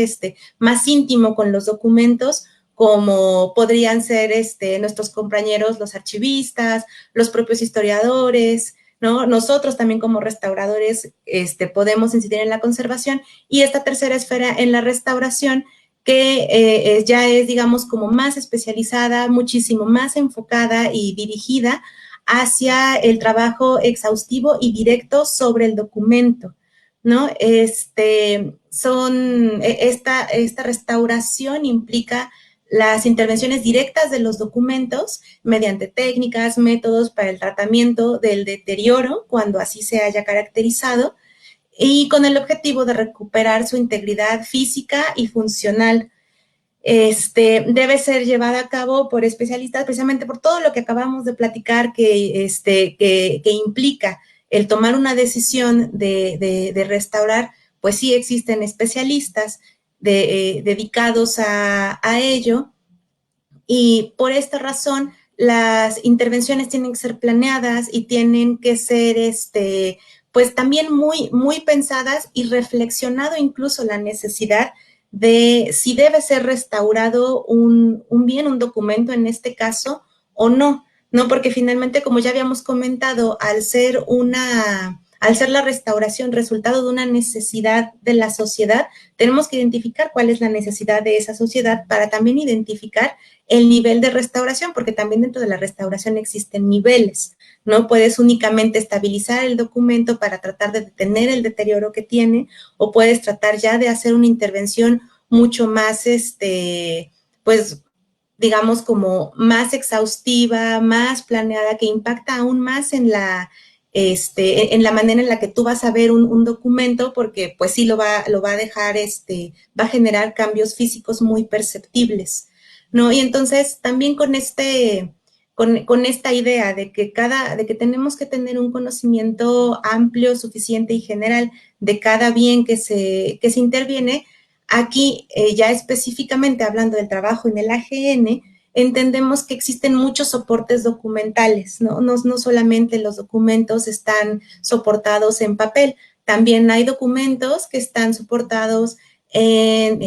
íntimo con los documentos, como podrían ser nuestros compañeros, los archivistas, los propios historiadores, ¿no? Nosotros también como restauradores podemos incidir en la conservación, y esta tercera esfera en la restauración, que ya es, digamos, como más especializada, muchísimo más enfocada y dirigida hacia el trabajo exhaustivo y directo sobre el documento, ¿no? Esta restauración implica las intervenciones directas de los documentos mediante técnicas, métodos para el tratamiento del deterioro, cuando así se haya caracterizado, y con el objetivo de recuperar su integridad física y funcional. Debe ser llevada a cabo por especialistas, precisamente por todo lo que acabamos de platicar que implica el tomar una decisión de restaurar. Pues sí existen especialistas dedicados a ello, y por esta razón las intervenciones tienen que ser planeadas y tienen que ser pues también muy, muy pensadas, y reflexionado incluso la necesidad de si debe ser restaurado un bien, un documento en este caso, o no, ¿no? Porque finalmente, como ya habíamos comentado, al ser la restauración resultado de una necesidad de la sociedad, tenemos que identificar cuál es la necesidad de esa sociedad para también identificar el nivel de restauración, porque también dentro de la restauración existen niveles. No puedes únicamente estabilizar el documento para tratar de detener el deterioro que tiene, o puedes tratar ya de hacer una intervención mucho más, pues, digamos, como más exhaustiva, más planeada, que impacta aún más en la manera en la que tú vas a ver un documento, porque pues sí lo va a dejar, va a generar cambios físicos muy perceptibles, ¿no? Y entonces también con esta idea de que tenemos que tener un conocimiento amplio, suficiente y general de cada bien que se interviene, aquí ya específicamente hablando del trabajo en el AGN, entendemos que existen muchos soportes documentales, ¿no? No solamente los documentos están soportados en papel, también hay documentos que están soportados en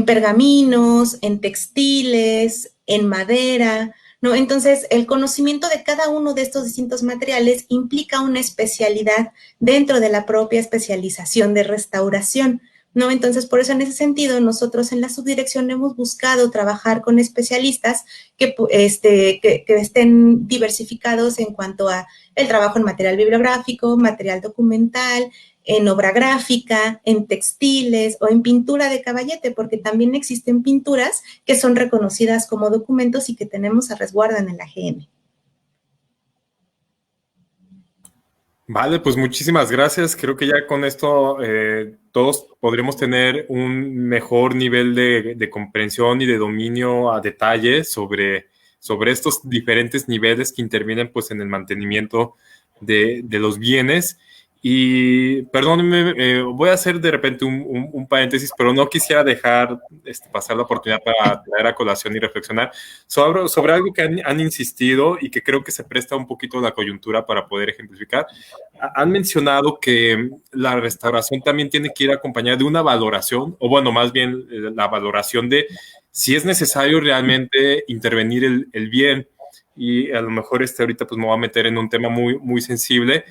pergaminos, en textiles, en madera, ¿no? Entonces, el conocimiento de cada uno de estos distintos materiales implica una especialidad dentro de la propia especialización de restauración, ¿no? Entonces, por eso en ese sentido, nosotros en la subdirección hemos buscado trabajar con especialistas que estén diversificados en cuanto a el trabajo en material bibliográfico, material documental, en obra gráfica, en textiles o en pintura de caballete, porque también existen pinturas que son reconocidas como documentos y que tenemos a resguardo en el AGM. Vale, pues muchísimas gracias. Creo que ya con esto todos podremos tener un mejor nivel de comprensión y de dominio a detalle sobre estos diferentes niveles que intervienen pues, en el mantenimiento de los bienes. Y perdónenme, voy a hacer de repente un paréntesis, pero no quisiera dejar pasar la oportunidad para traer a colación y reflexionar sobre algo que han insistido y que creo que se presta un poquito la coyuntura para poder ejemplificar. Han mencionado que la restauración también tiene que ir acompañada de una valoración, o bueno, más bien la valoración de si es necesario realmente intervenir el bien. Y a lo mejor ahorita pues me voy a meter en un tema muy, muy sensible.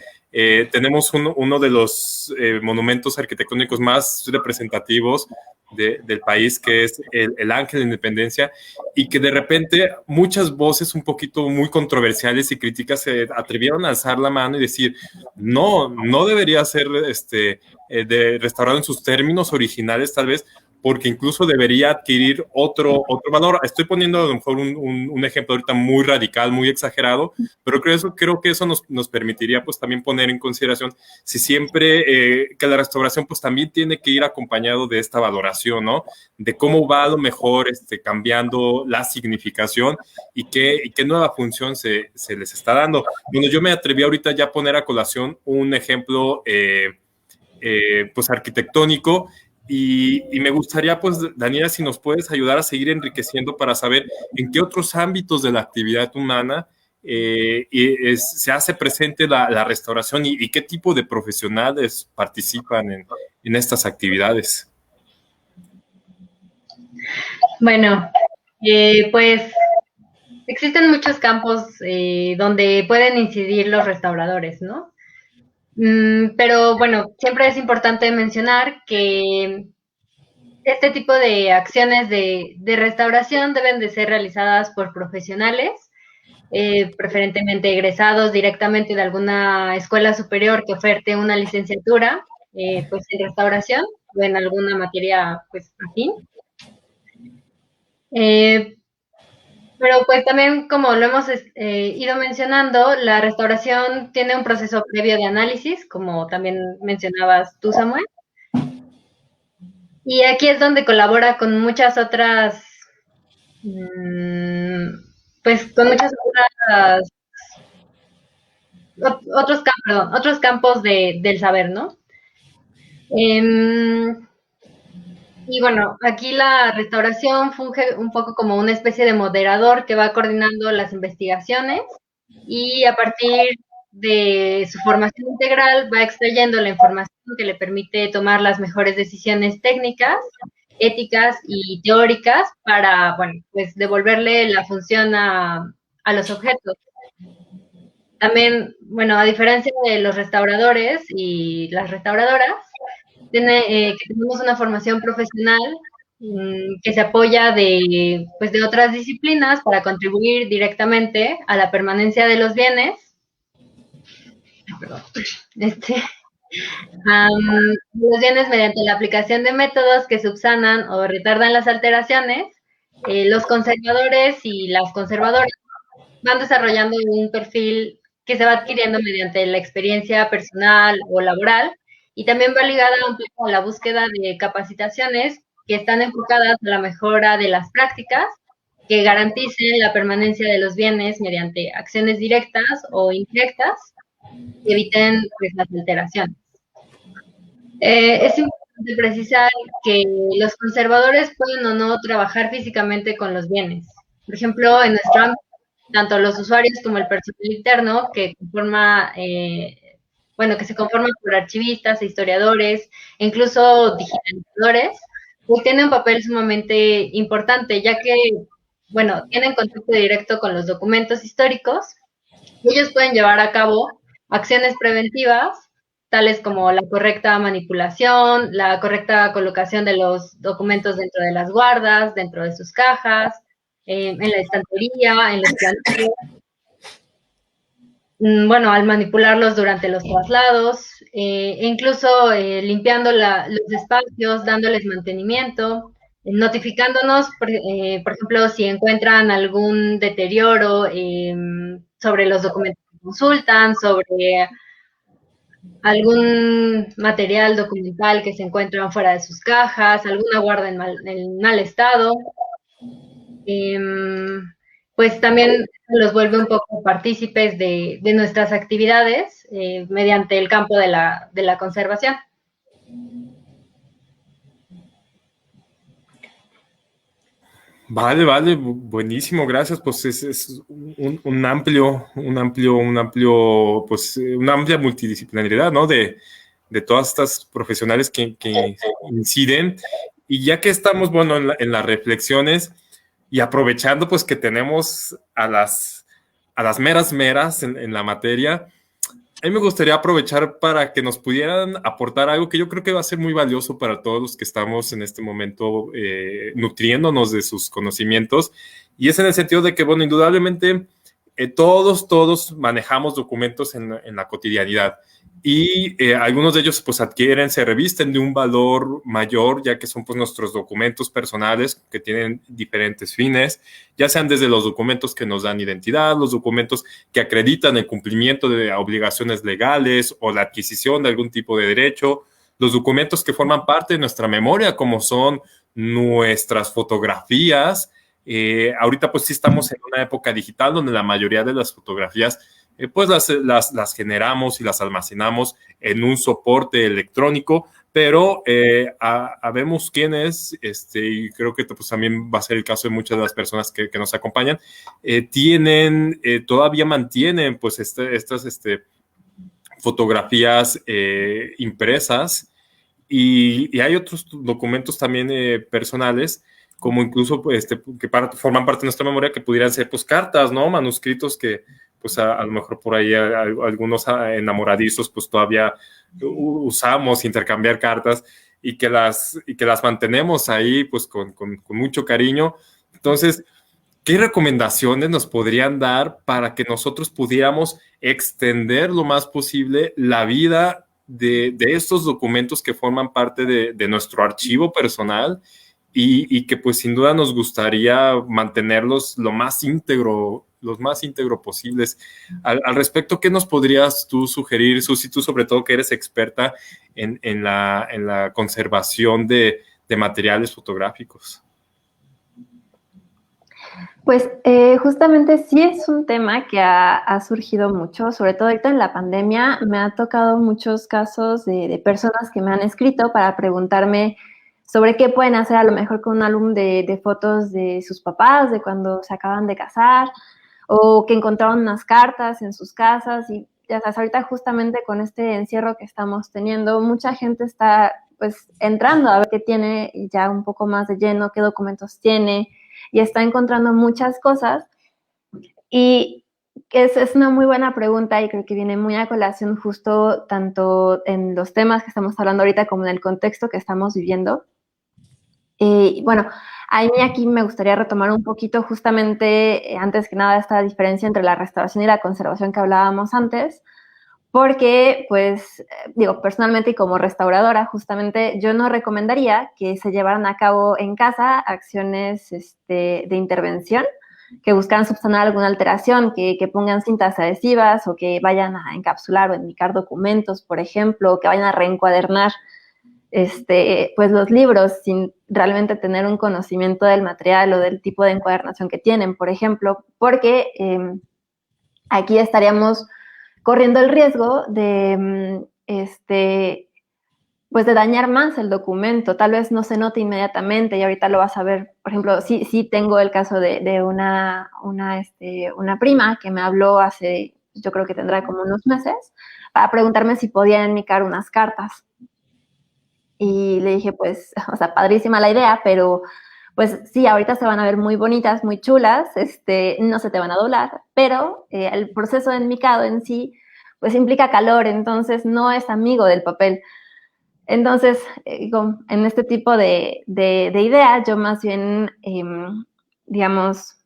Tenemos uno de los monumentos arquitectónicos más representativos del país, que es el Ángel de Independencia, y que de repente muchas voces un poquito muy controversiales y críticas se atrevieron a alzar la mano y decir, no debería ser restaurado en sus términos originales tal vez, porque incluso debería adquirir otro valor. Estoy poniendo a lo mejor un ejemplo ahorita muy radical, muy exagerado, pero creo que eso nos permitiría pues también poner en consideración si siempre que la restauración pues también tiene que ir acompañado de esta valoración, ¿no? De cómo va a lo mejor cambiando la significación y qué nueva función se les está dando. Bueno, yo me atreví ahorita ya a poner a colación un ejemplo pues arquitectónico. Y me gustaría, pues, Daniela, si nos puedes ayudar a seguir enriqueciendo para saber en qué otros ámbitos de la actividad humana se hace presente la restauración y qué tipo de profesionales participan en estas actividades. Bueno, pues existen muchos campos donde pueden incidir los restauradores, ¿no? Pero bueno, siempre es importante mencionar que este tipo de acciones de restauración deben de ser realizadas por profesionales, preferentemente egresados directamente de alguna escuela superior que oferte una licenciatura pues en restauración o en alguna materia pues afín. Pero pues también, como lo hemos ido mencionando, la restauración tiene un proceso previo de análisis, como también mencionabas tú, Samuel. Y aquí es donde colabora con muchas otras, pues con muchas otros campos del saber, ¿no? Y bueno, aquí la restauración funge un poco como una especie de moderador que va coordinando las investigaciones y a partir de su formación integral va extrayendo la información que le permite tomar las mejores decisiones técnicas, éticas y teóricas para, bueno, pues devolverle la función a los objetos. También, bueno, a diferencia de los restauradores y las restauradoras, que tenemos una formación profesional que se apoya de otras disciplinas para contribuir directamente a la permanencia de los bienes. Los bienes mediante la aplicación de métodos que subsanan o retardan las alteraciones. Los conservadores y las conservadoras van desarrollando un perfil que se va adquiriendo mediante la experiencia personal o laboral, y también va ligada un poco a la búsqueda de capacitaciones que están enfocadas a la mejora de las prácticas que garanticen la permanencia de los bienes mediante acciones directas o indirectas que eviten pues, las alteraciones. Es importante precisar que los conservadores pueden o no trabajar físicamente con los bienes. Por ejemplo, en nuestro ámbito, tanto los usuarios como el personal interno, que conforma, que se conforman por archivistas, historiadores, e incluso digitalizadores, pues tienen un papel sumamente importante, ya que, tienen contacto directo con los documentos históricos. Ellos pueden llevar a cabo acciones preventivas, tales como la correcta manipulación, la correcta colocación de los documentos dentro de las guardas, dentro de sus cajas, en la estantería, en los planteles. Al manipularlos durante los traslados, incluso limpiando los espacios, dándoles mantenimiento, notificándonos, por ejemplo, si encuentran algún deterioro sobre los documentos que consultan, sobre algún material documental que se encuentra fuera de sus cajas, alguna guarda en mal estado. Pues también los vuelve un poco partícipes de nuestras actividades mediante el campo de la conservación. Vale, buenísimo, gracias. Pues es una amplia multidisciplinaridad, ¿no? De todas estas profesionales que inciden. Y ya que estamos, en las reflexiones y aprovechando, pues, que tenemos a las meras en la materia, a mí me gustaría aprovechar para que nos pudieran aportar algo que yo creo que va a ser muy valioso para todos los que estamos en este momento nutriéndonos de sus conocimientos, y es en el sentido de que, indudablemente todos manejamos documentos en la cotidianidad, y algunos de ellos pues se revisten de un valor mayor, ya que son pues nuestros documentos personales que tienen diferentes fines, ya sean desde los documentos que nos dan identidad, los documentos que acreditan el cumplimiento de obligaciones legales o la adquisición de algún tipo de derecho, los documentos que forman parte de nuestra memoria, como son nuestras fotografías. Ahorita pues sí estamos en una época digital donde la mayoría de las fotografías pues las generamos y las almacenamos en un soporte electrónico, pero habemos quienes, y creo que pues también va a ser el caso de muchas de las personas que nos acompañan, todavía mantienen pues estas fotografías impresas, y hay otros documentos también personales, como incluso que forman parte de nuestra memoria, que pudieran ser pues cartas, ¿no? Manuscritos que pues a lo mejor por ahí algunos enamoradizos pues todavía usamos intercambiar cartas, y que las mantenemos ahí pues con mucho cariño. Entonces, ¿qué recomendaciones nos podrían dar para que nosotros pudiéramos extender lo más posible la vida de estos documentos que forman parte de nuestro archivo personal, y que pues sin duda nos gustaría mantenerlos los más íntegro posibles? Al respecto, ¿qué nos podrías tú sugerir, Susi, tú sobre todo que eres experta en la conservación de materiales fotográficos? Pues justamente sí es un tema que ha surgido mucho, sobre todo ahorita en la pandemia. Me ha tocado muchos casos de personas que me han escrito para preguntarme sobre qué pueden hacer a lo mejor con un álbum de fotos de sus papás, de cuando se acaban de casar, o que encontraron unas cartas en sus casas. Y ya sabes, ahorita justamente con este encierro que estamos teniendo, mucha gente está pues entrando a ver qué tiene ya un poco más de lleno, qué documentos tiene, y está encontrando muchas cosas. Y es una muy buena pregunta, y creo que viene muy a colación justo tanto en los temas que estamos hablando ahorita como en el contexto que estamos viviendo. A mí aquí me gustaría retomar un poquito justamente, antes que nada, esta diferencia entre la restauración y la conservación que hablábamos antes, porque, pues, personalmente y como restauradora, justamente yo no recomendaría que se llevaran a cabo en casa acciones de intervención, que buscaran subsanar alguna alteración, que pongan cintas adhesivas, o que vayan a encapsular o enmicar documentos, por ejemplo, o que vayan a reencuadernar pues los libros sin realmente tener un conocimiento del material o del tipo de encuadernación que tienen, por ejemplo, porque aquí estaríamos corriendo el riesgo de pues de dañar más el documento. Tal vez no se note inmediatamente y ahorita lo vas a ver. Por ejemplo, sí tengo el caso de una prima que me habló hace, yo creo que tendrá como unos meses, para preguntarme si podía enmicar unas cartas. Y le dije, pues, o sea, padrísima la idea, pero pues sí, ahorita se van a ver muy bonitas, muy chulas, no se te van a doblar, pero el proceso de enmicado en sí, pues implica calor, entonces no es amigo del papel. Entonces, en este tipo de ideas, yo más bien, digamos,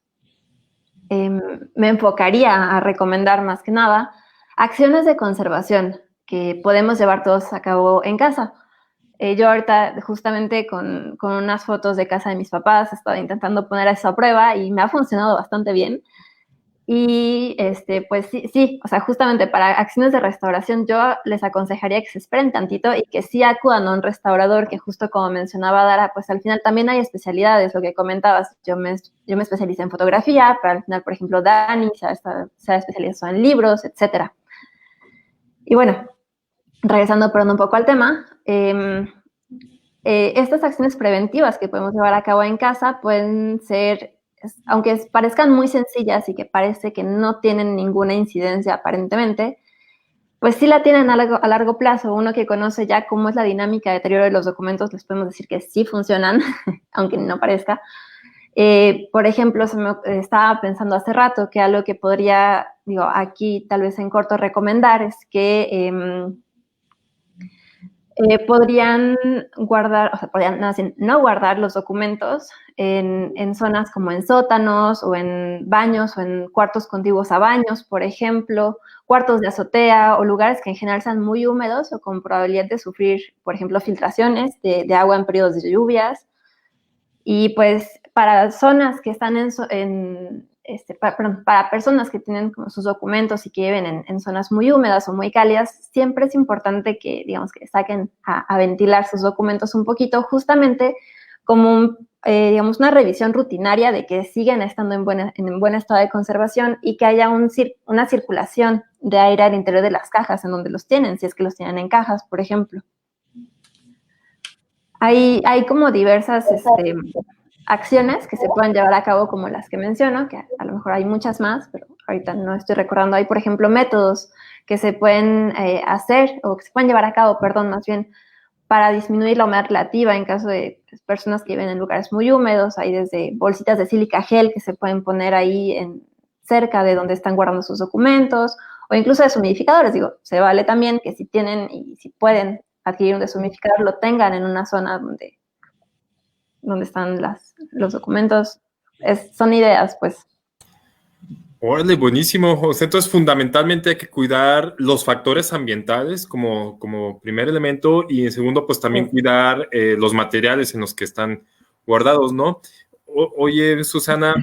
me enfocaría a recomendar más que nada acciones de conservación que podemos llevar todos a cabo en casa. Yo ahorita justamente con unas fotos de casa de mis papás estaba intentando poner eso a prueba y me ha funcionado bastante bien. Y pues sí, o sea, justamente para acciones de restauración yo les aconsejaría que se esperen tantito y que sí acudan a un restaurador, que justo como mencionaba Dara, pues al final también hay especialidades, lo que comentabas, yo me especialicé en fotografía, pero al final, por ejemplo, Dani se ha especializado en libros, etcétera. Y bueno, regresando perdón un poco al tema, estas acciones preventivas que podemos llevar a cabo en casa pueden ser, aunque parezcan muy sencillas y que parece que no tienen ninguna incidencia aparentemente, pues sí la tienen a largo plazo. Uno que conoce ya cómo es la dinámica de deterioro de los documentos, les podemos decir que sí funcionan, aunque no parezca. Por ejemplo, estaba pensando hace rato que algo que podría, aquí tal vez en corto recomendar es que podrían guardar, o sea, podrían no guardar los documentos en zonas como en sótanos o en baños o en cuartos contiguos a baños, por ejemplo, cuartos de azotea o lugares que en general sean muy húmedos o con probabilidad de sufrir, por ejemplo, filtraciones de agua en periodos de lluvias. Y pues para zonas que están para personas que tienen como sus documentos y que viven en zonas muy húmedas o muy cálidas, siempre es importante que, digamos, que saquen a ventilar sus documentos un poquito, justamente como digamos, una revisión rutinaria de que siguen estando en buen estado de conservación y que haya una circulación de aire al interior de las cajas en donde los tienen, si es que los tienen en cajas, por ejemplo. Hay como diversas acciones que se pueden llevar a cabo como las que menciono, que a lo mejor hay muchas más, pero ahorita no estoy recordando. Hay, por ejemplo, métodos que se pueden hacer o que se pueden llevar a cabo, perdón, más bien, para disminuir la humedad relativa en caso de personas que viven en lugares muy húmedos. Hay desde bolsitas de sílica gel que se pueden poner ahí cerca de donde están guardando sus documentos, o incluso deshumidificadores. Digo, se vale también que si tienen y si pueden adquirir un deshumidificador, lo tengan en una zona donde están los documentos. Son ideas, pues. Órale, buenísimo, José. Entonces, fundamentalmente hay que cuidar los factores ambientales como primer elemento y en segundo, pues también cuidar los materiales en los que están guardados, ¿no? Oye, Susana,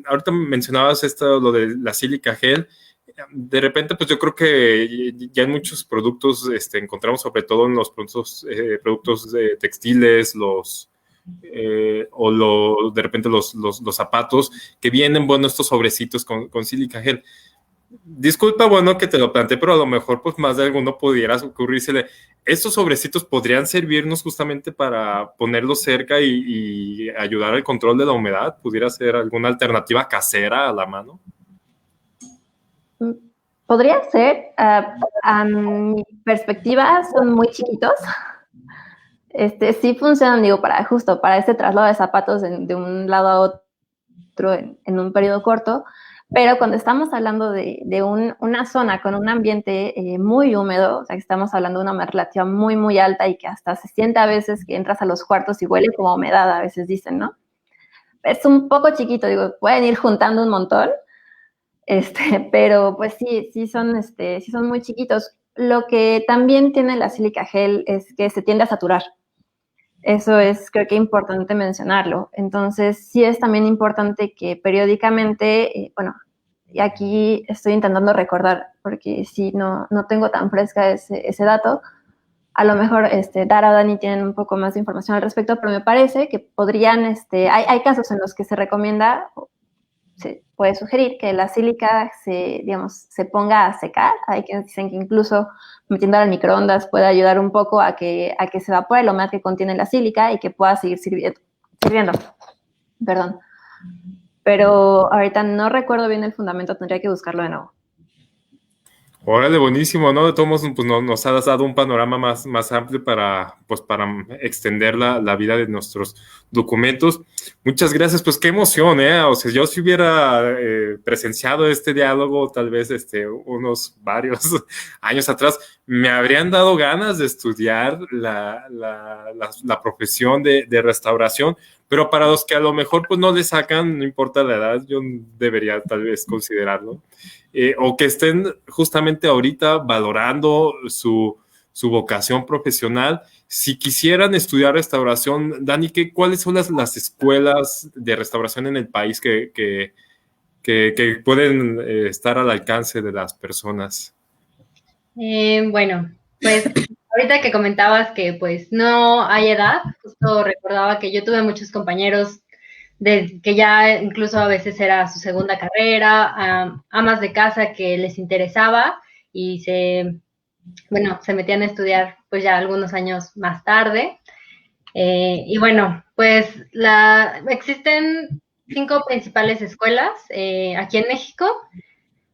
ahorita mencionabas lo de la sílica gel. De repente, pues yo creo que ya en muchos productos encontramos, sobre todo en los productos textiles, de repente los zapatos que vienen, bueno, estos sobrecitos con sílica gel. Disculpa, bueno, que te lo planteé, pero a lo mejor pues más de alguno pudiera ocurrírsele. Estos sobrecitos podrían servirnos justamente para ponerlos cerca y ayudar al control de la humedad. ¿Pudiera ser alguna alternativa casera a la mano? Podría ser. A mi perspectiva son muy chiquitos. Sí funcionan, digo, para este traslado de zapatos de un lado a otro en un periodo corto, pero cuando estamos hablando de una zona con un ambiente muy húmedo, o sea, que estamos hablando de una humedad relativa muy, muy alta y que hasta se siente a veces que entras a los cuartos y huele como humedad, a veces dicen, ¿no? Es un poco chiquito, digo, pueden ir juntando un montón, pero pues sí son muy chiquitos. Lo que también tiene la sílica gel es que se tiende a saturar. Eso es, creo que importante mencionarlo. Entonces, sí es también importante que periódicamente, y aquí estoy intentando recordar, porque sí, no tengo tan fresca ese dato. A lo mejor Dara o Dani tienen un poco más de información al respecto, pero me parece que podrían, hay casos en los que se recomienda, se puede sugerir que la sílica se ponga a secar. Hay quienes dicen que incluso metiéndola al microondas puede ayudar un poco a que se evapore la humedad que contiene la sílica y que pueda seguir sirviendo. Perdón. Pero ahorita no recuerdo bien el fundamento, tendría que buscarlo de nuevo. Órale, buenísimo, ¿no? De todos modos, pues nos has dado un panorama más amplio para extender la vida de nuestros documentos. Muchas gracias, pues qué emoción, ¿eh? O sea, yo si hubiera presenciado este diálogo, tal vez unos varios años atrás, me habrían dado ganas de estudiar la profesión de restauración, pero para los que a lo mejor pues no le sacan, no importa la edad, yo debería tal vez considerarlo. O que estén justamente ahorita valorando su vocación profesional. Si quisieran estudiar restauración, Dani, ¿cuáles son las escuelas de restauración en el país que pueden estar al alcance de las personas? Bueno, pues ahorita que comentabas que pues no hay edad, justo recordaba que yo tuve muchos compañeros que ya incluso a veces era su segunda carrera, amas de casa que les interesaba y se metían a estudiar pues ya algunos años más tarde. Y bueno, pues existen 5 principales escuelas aquí en México.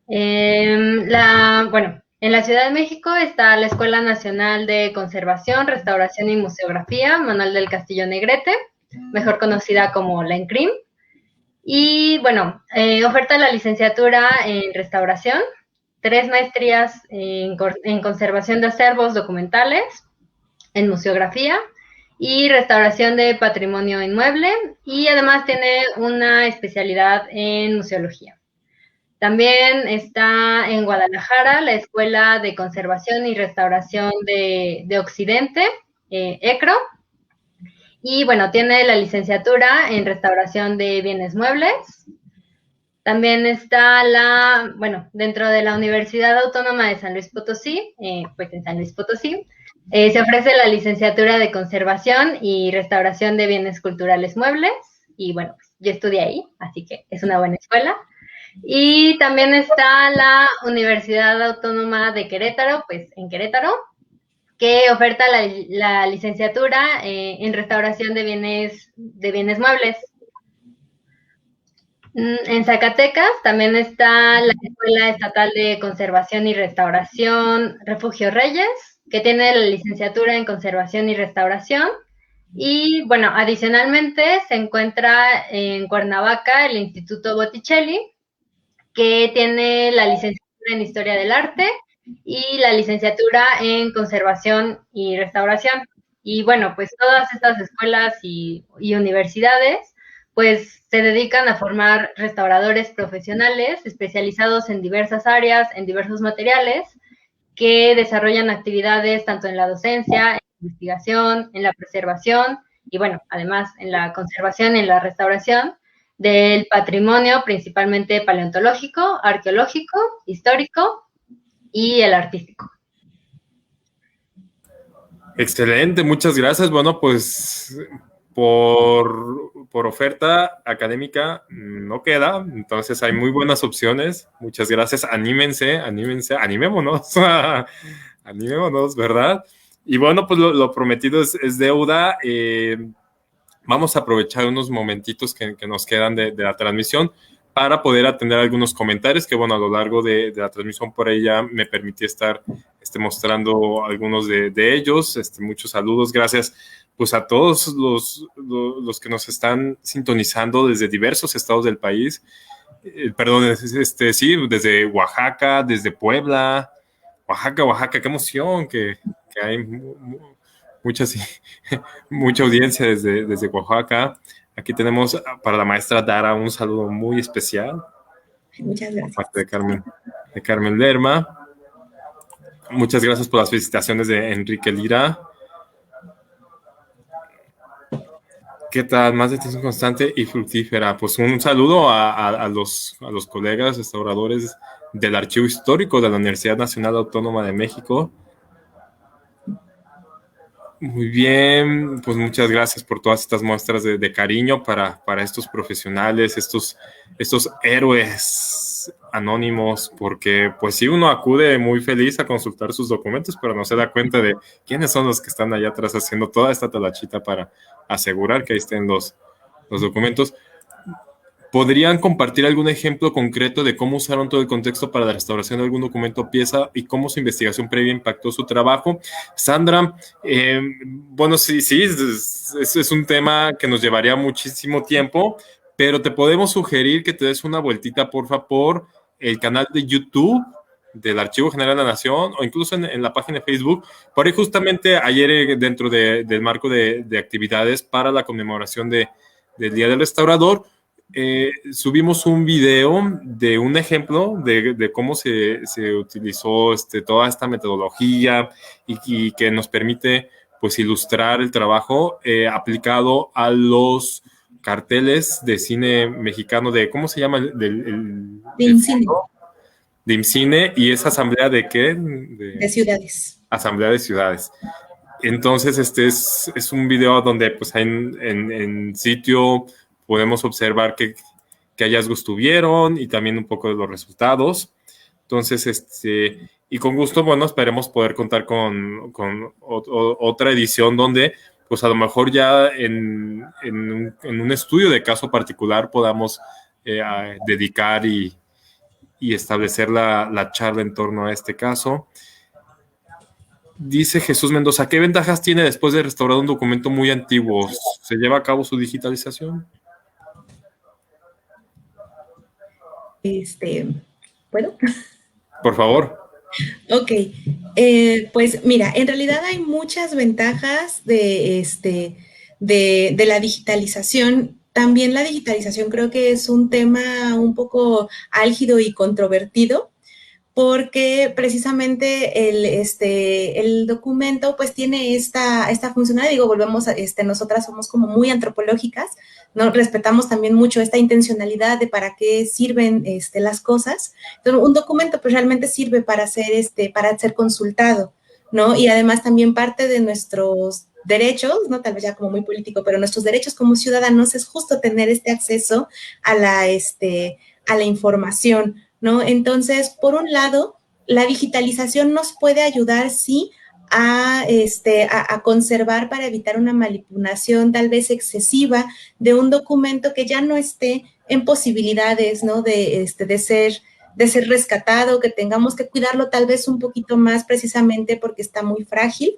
En la Ciudad de México está la Escuela Nacional de Conservación, Restauración y Museografía, Manuel del Castillo Negrete, mejor conocida como la ENCRIM. Y bueno, oferta la licenciatura en restauración, 3 maestrías en conservación de acervos documentales, en museografía y restauración de patrimonio inmueble, y además tiene una especialidad en museología. También está en Guadalajara la Escuela de Conservación y Restauración de Occidente, ECRO, y bueno, tiene la licenciatura en restauración de bienes muebles. También está dentro de la Universidad Autónoma de San Luis Potosí, pues en San Luis Potosí, se ofrece la licenciatura de conservación y restauración de bienes culturales muebles, y bueno, pues yo estudié ahí, así que es una buena escuela. Y también está la Universidad Autónoma de Querétaro, pues en Querétaro, que oferta la licenciatura en restauración de bienes muebles. En Zacatecas también está la Escuela Estatal de Conservación y Restauración Refugio Reyes, que tiene la licenciatura en Conservación y Restauración. Y bueno, adicionalmente se encuentra en Cuernavaca el Instituto Botticelli, que tiene la licenciatura en Historia del Arte y la licenciatura en Conservación y Restauración. Y bueno, pues todas estas escuelas y universidades pues se dedican a formar restauradores profesionales especializados en diversas áreas, en diversos materiales, que desarrollan actividades tanto en la docencia, en la investigación, en la preservación y bueno, además en la conservación y en la restauración del patrimonio principalmente paleontológico, arqueológico, histórico y el artístico. Excelente, muchas gracias. Bueno, pues por oferta académica no queda, entonces hay muy buenas opciones. Muchas gracias, anímense, animémonos, animémonos, ¿verdad? Y bueno, pues lo prometido es deuda. Vamos a aprovechar unos momentitos que nos quedan de la transmisión para poder atender algunos comentarios que, bueno, a lo largo de la transmisión por ahí ya me permití estar mostrando algunos de ellos. Muchos saludos, gracias pues a todos los que nos están sintonizando desde diversos estados del país. Sí, desde Oaxaca, desde Puebla. Oaxaca, qué emoción que hay mucha audiencia desde Oaxaca. Aquí tenemos para la maestra Dara un saludo muy especial. Muchas gracias. Por parte de Carmen Lerma. Muchas gracias por las felicitaciones de Enrique Lira. ¿Qué tal? Más de atención constante y fructífera. Pues un saludo a los colegas restauradores del Archivo Histórico de la Universidad Nacional Autónoma de México. Muy bien, pues muchas gracias por todas estas muestras de cariño para estos profesionales, estos héroes anónimos, porque pues sí, uno acude muy feliz a consultar sus documentos, pero no se da cuenta de quiénes son los que están allá atrás haciendo toda esta talachita para asegurar que ahí estén los documentos. ¿Podrían compartir algún ejemplo concreto de cómo usaron todo el contexto para la restauración de algún documento o pieza y cómo su investigación previa impactó su trabajo? Sandra, bueno, sí, es un tema que nos llevaría muchísimo tiempo, pero te podemos sugerir que te des una vueltita, porfa, por el canal de YouTube del Archivo General de la Nación o incluso en la página de Facebook. Por ahí justamente ayer dentro del marco de actividades para la conmemoración del Día del Restaurador, subimos un video de un ejemplo de cómo se utilizó toda esta metodología y que nos permite pues ilustrar el trabajo aplicado a los carteles de cine mexicano de, ¿cómo se llama? De IMCINE. De IMCINE, y esa asamblea de qué? De ciudades. Asamblea de ciudades. Entonces, es un video donde pues en sitio podemos observar qué hallazgos tuvieron y también un poco de los resultados. Entonces, y con gusto, bueno, esperemos poder contar con otra edición donde, pues a lo mejor ya en un estudio de caso particular podamos dedicar y establecer la charla en torno a este caso. Dice Jesús Mendoza, ¿qué ventajas tiene después de restaurar un documento muy antiguo? ¿Se lleva a cabo su digitalización? ¿Puedo? Por favor. Ok, pues mira, en realidad hay muchas ventajas de la digitalización. También la digitalización creo que es un tema un poco álgido y controvertido, porque precisamente el documento pues tiene esta funcionalidad. Digo, volvemos a, nosotras somos como muy antropológicas, ¿no? Respetamos también mucho esta intencionalidad de para qué sirven las cosas. Entonces, un documento pues realmente sirve para ser consultado, ¿no? Y además también parte de nuestros derechos, ¿no? Tal vez ya como muy político, pero nuestros derechos como ciudadanos es justo tener este acceso a la información, ¿no? Entonces, por un lado, la digitalización nos puede ayudar, sí, a conservar para evitar una manipulación tal vez excesiva de un documento que ya no esté en posibilidades, ¿no? De ser rescatado, que tengamos que cuidarlo tal vez un poquito más precisamente porque está muy frágil.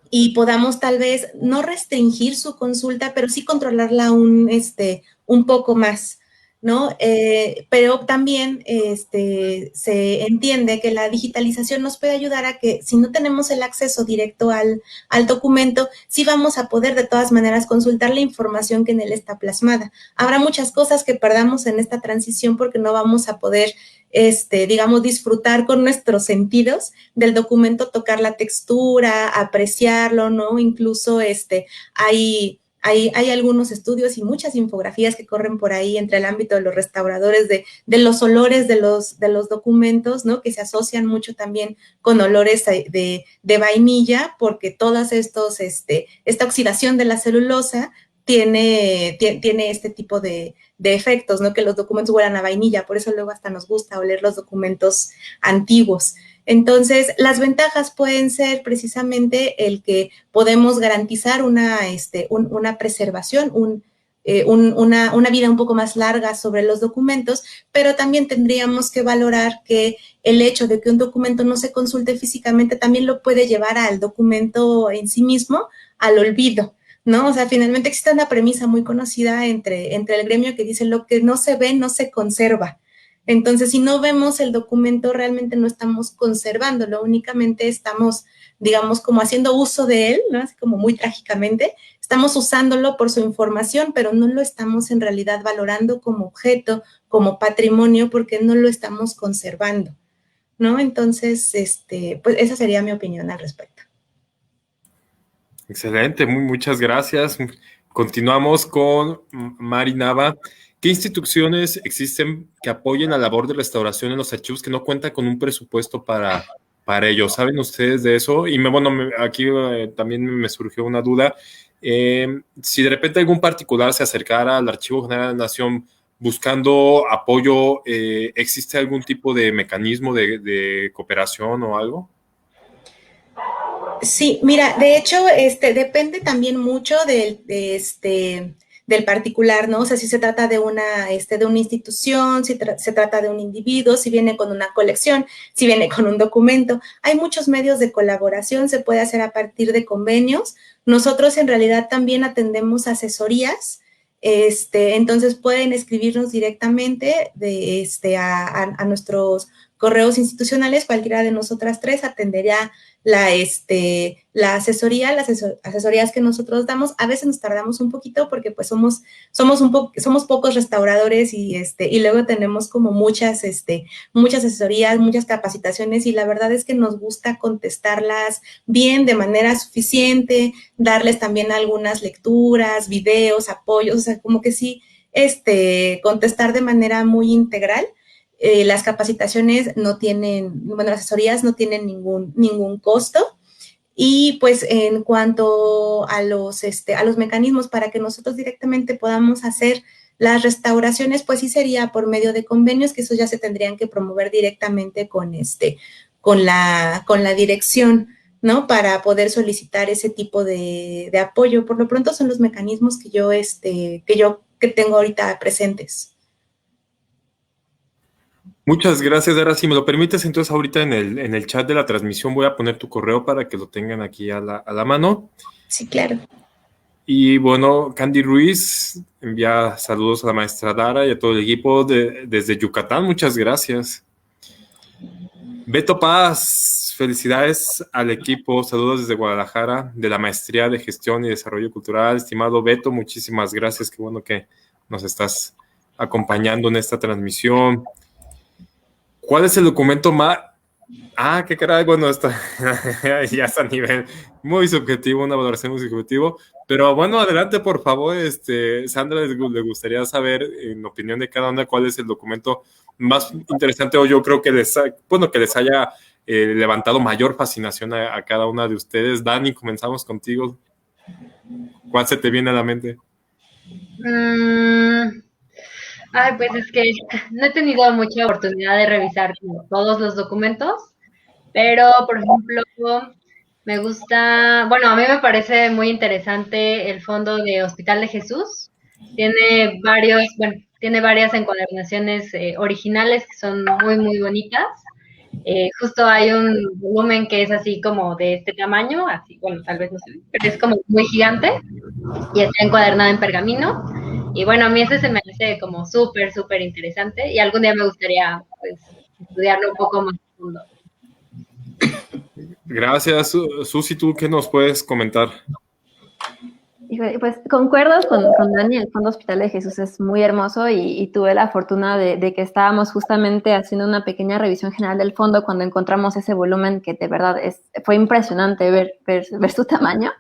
Y podamos tal vez no restringir su consulta, pero sí controlarla un poco más, ¿no? Pero también se entiende que la digitalización nos puede ayudar a que si no tenemos el acceso directo al documento, sí vamos a poder de todas maneras consultar la información que en él está plasmada. Habrá muchas cosas que perdamos en esta transición porque no vamos a poder digamos, disfrutar con nuestros sentidos del documento, tocar la textura, apreciarlo, ¿no? Incluso hay algunos estudios y muchas infografías que corren por ahí entre el ámbito de los restauradores de los olores de los documentos, ¿no? Que se asocian mucho también con olores de vainilla, porque todas esta oxidación de la celulosa tiene este tipo de efectos, ¿no? Que los documentos huelan a vainilla, por eso luego hasta nos gusta oler los documentos antiguos. Entonces, las ventajas pueden ser precisamente el que podemos garantizar una preservación, una vida un poco más larga sobre los documentos, pero también tendríamos que valorar que el hecho de que un documento no se consulte físicamente también lo puede llevar al documento en sí mismo al olvido, ¿no? O sea, finalmente existe una premisa muy conocida entre el gremio que dice lo que no se ve no se conserva. Entonces, si no vemos el documento, realmente no estamos conservándolo, únicamente estamos, digamos, como haciendo uso de él, ¿no? Así como muy trágicamente, estamos usándolo por su información, pero no lo estamos en realidad valorando como objeto, como patrimonio, porque no lo estamos conservando, ¿no? Entonces, pues esa sería mi opinión al respecto. Excelente, muchas gracias. Continuamos con Mari Nava. ¿Qué instituciones existen que apoyen la labor de restauración en los archivos que no cuentan con un presupuesto para para ello. ¿Saben ustedes de eso? Y aquí también me surgió una duda. Si de repente algún particular se acercara al Archivo General de la Nación buscando apoyo, ¿existe algún tipo de mecanismo de cooperación o algo? Sí, mira, de hecho, depende también mucho del particular, ¿no? O sea, si se trata de de una institución, si se trata de un individuo, si viene con una colección, si viene con un documento. Hay muchos medios de colaboración, se puede hacer a partir de convenios. Nosotros en realidad también atendemos asesorías, entonces pueden escribirnos directamente a nuestros correos institucionales, cualquiera de nosotras tres atendería la asesoría, asesorías que nosotros damos. A veces nos tardamos un poquito porque pues somos pocos restauradores y luego tenemos como muchas asesorías, muchas capacitaciones, y la verdad es que nos gusta contestarlas bien, de manera suficiente, darles también algunas lecturas, videos, apoyos, o sea, como que sí, contestar de manera muy integral. Las capacitaciones no tienen, bueno, las asesorías no tienen ningún costo. Y pues en cuanto a los mecanismos para que nosotros directamente podamos hacer las restauraciones, pues sí sería por medio de convenios, que eso ya se tendrían que promover directamente con la dirección, ¿no? Para poder solicitar ese tipo de apoyo. Por lo pronto son los mecanismos que tengo ahorita presentes. Muchas gracias, Dara. Si me lo permites, entonces ahorita en el chat de la transmisión voy a poner tu correo para que lo tengan aquí a la mano. Sí, claro. Y bueno, Candy Ruiz envía saludos a la maestra Dara y a todo el equipo desde Yucatán. Muchas gracias. Beto Paz, felicidades al equipo. Saludos desde Guadalajara, de la Maestría de Gestión y Desarrollo Cultural. Estimado Beto, muchísimas gracias. Qué bueno que nos estás acompañando en esta transmisión. ¿Cuál es el documento más? Ah, qué caray, bueno, ya está a nivel muy subjetivo, una valoración muy subjetivo, pero bueno, adelante, por favor, Sandra, le gustaría saber, en opinión de cada una, cuál es el documento más interesante, o yo creo que les haya levantado mayor fascinación a cada una de ustedes. Dani, comenzamos contigo. ¿Cuál se te viene a la mente? Ay, pues es que no he tenido mucha oportunidad de revisar todos los documentos, pero, por ejemplo, me gusta, bueno, a mí me parece muy interesante el Fondo de Hospital de Jesús. Tiene varias encuadernaciones originales que son muy, muy bonitas. Justo hay un volumen que es así como de este tamaño, así, bueno, tal vez no sé, pero es como muy gigante y está encuadernado en pergamino. Y bueno, a mí ese se me hace como súper, súper interesante y algún día me gustaría pues estudiarlo un poco más a fondo. Gracias. Susi, ¿tú qué nos puedes comentar? Pues concuerdo con Dani, el Fondo Hospital de Jesús es muy hermoso y tuve la fortuna de que estábamos justamente haciendo una pequeña revisión general del fondo cuando encontramos ese volumen que de verdad fue impresionante ver su tamaño.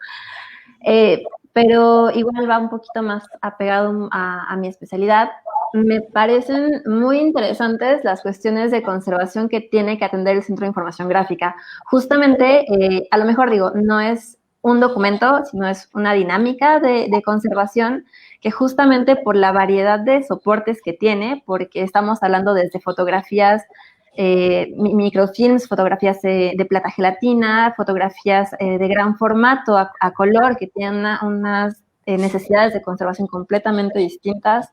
Pero igual va un poquito más apegado a mi especialidad. Me parecen muy interesantes las cuestiones de conservación que tiene que atender el Centro de Información Gráfica. Justamente, a lo mejor digo, no es un documento, sino es una dinámica de conservación que justamente por la variedad de soportes que tiene, porque estamos hablando desde fotografías, microfilms, fotografías de plata gelatina, fotografías de gran formato a color que tienen unas necesidades de conservación completamente distintas,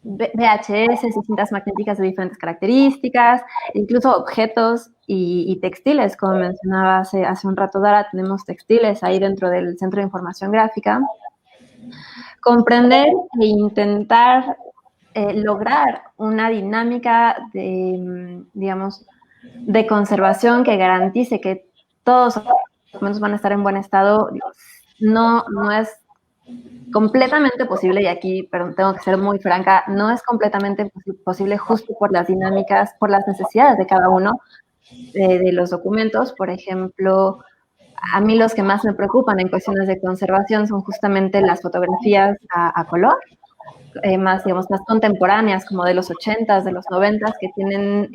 VHS y cintas magnéticas de diferentes características, incluso objetos y textiles, como mencionaba hace un rato Dara, tenemos textiles ahí dentro del Centro de Información Gráfica. Comprender e intentar lograr una dinámica de conservación que garantice que todos los documentos van a estar en buen estado, no es completamente posible, y aquí, perdón, tengo que ser muy franca, no es completamente posible justo por las dinámicas, por las necesidades de cada uno de los documentos. Por ejemplo, a mí los que más me preocupan en cuestiones de conservación son justamente las fotografías a color, más contemporáneas, como de los 80s, de los 90s, que tienen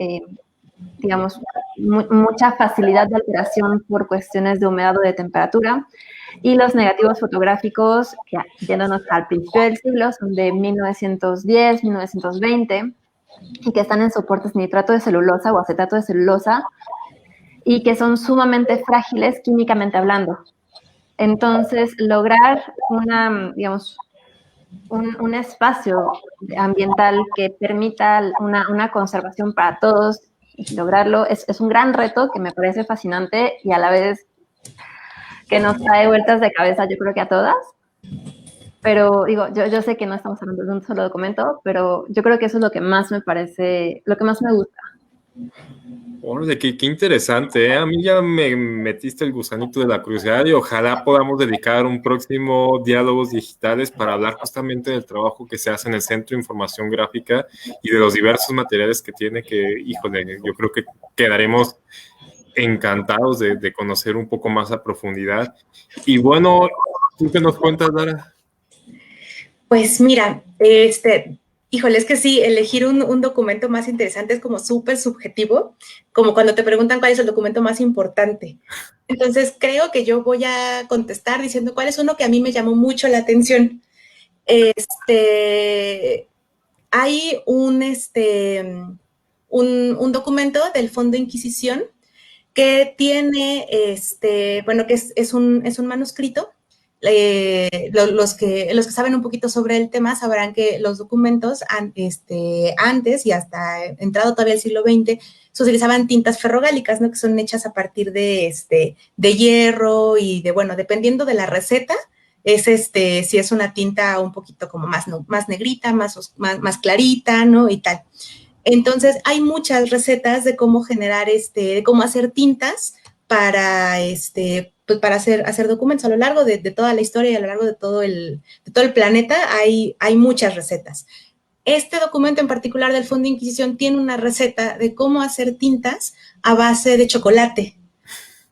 digamos, mucha facilidad de alteración por cuestiones de humedad o de temperatura. Y los negativos fotográficos, que yéndonos al principio del siglo, son de 1910, 1920, y que están en soportes nitrato de celulosa o acetato de celulosa, y que son sumamente frágiles químicamente hablando. Entonces, lograr un espacio ambiental que permita una conservación para todos, y lograrlo es un gran reto que me parece fascinante y a la vez que nos trae vueltas de cabeza, yo creo que a todas. Pero digo, yo sé que no estamos hablando de un solo documento, pero yo creo que eso es lo que más me parece, lo que más me gusta. Órale, qué interesante, ¿eh? A mí ya me metiste el gusanito de la curiosidad y ojalá podamos dedicar un próximo Diálogos Digitales para hablar justamente del trabajo que se hace en el Centro de Información Gráfica y de los diversos materiales que tiene, que, híjole, yo creo que quedaremos encantados de conocer un poco más a profundidad. Y bueno, ¿tú qué nos cuentas, Dara? Pues mira, híjole, es que sí, elegir un documento más interesante es como súper subjetivo, como cuando te preguntan cuál es el documento más importante. Entonces, creo que yo voy a contestar diciendo cuál es uno que a mí me llamó mucho la atención. Hay un documento del Fondo Inquisición que tiene, bueno, que es un manuscrito. Los que saben un poquito sobre el tema sabrán que los documentos antes y hasta entrado todavía el siglo XX se utilizaban tintas ferrogálicas, ¿no? Que son hechas a partir de hierro y de, bueno, dependiendo de la receta, si es una tinta un poquito como más negrita, más clarita, ¿no? Y tal. Entonces, hay muchas recetas de cómo generar, de cómo hacer tintas para, pues para hacer documentos. A lo largo de toda la historia y a lo largo de todo el planeta hay muchas recetas. Este documento en particular del Fondo de Inquisición tiene una receta de cómo hacer tintas a base de chocolate.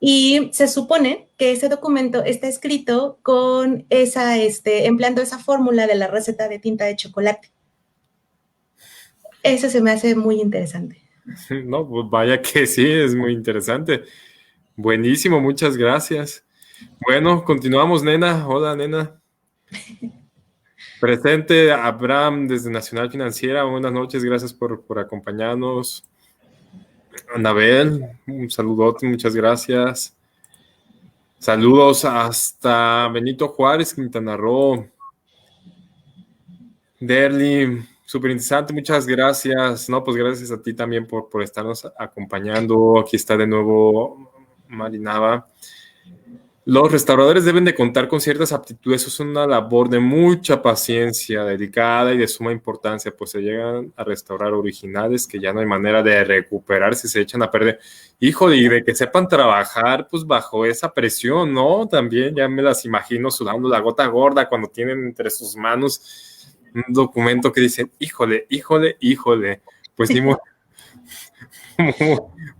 Y se supone que ese documento está escrito con empleando esa fórmula de la receta de tinta de chocolate. Eso se me hace muy interesante. No, pues vaya que sí, es muy interesante. Buenísimo, muchas gracias. Bueno, continuamos, Nena. Hola, Nena. Presente Abraham desde Nacional Financiera. Buenas noches, gracias por acompañarnos. Anabel, un saludote, muchas gracias. Saludos hasta Benito Juárez, Quintana Roo. Derly, súper interesante, muchas gracias. No, pues gracias a ti también por estarnos acompañando. Aquí está de nuevo Marinaba. Los restauradores deben de contar con ciertas aptitudes. Eso es una labor de mucha paciencia, delicada y de suma importancia, pues se llegan a restaurar originales que ya no hay manera de recuperar si se echan a perder. Híjole, y de que sepan trabajar pues bajo esa presión, ¿no? También ya me las imagino sudando la gota gorda cuando tienen entre sus manos un documento que dicen, híjole, pues sí,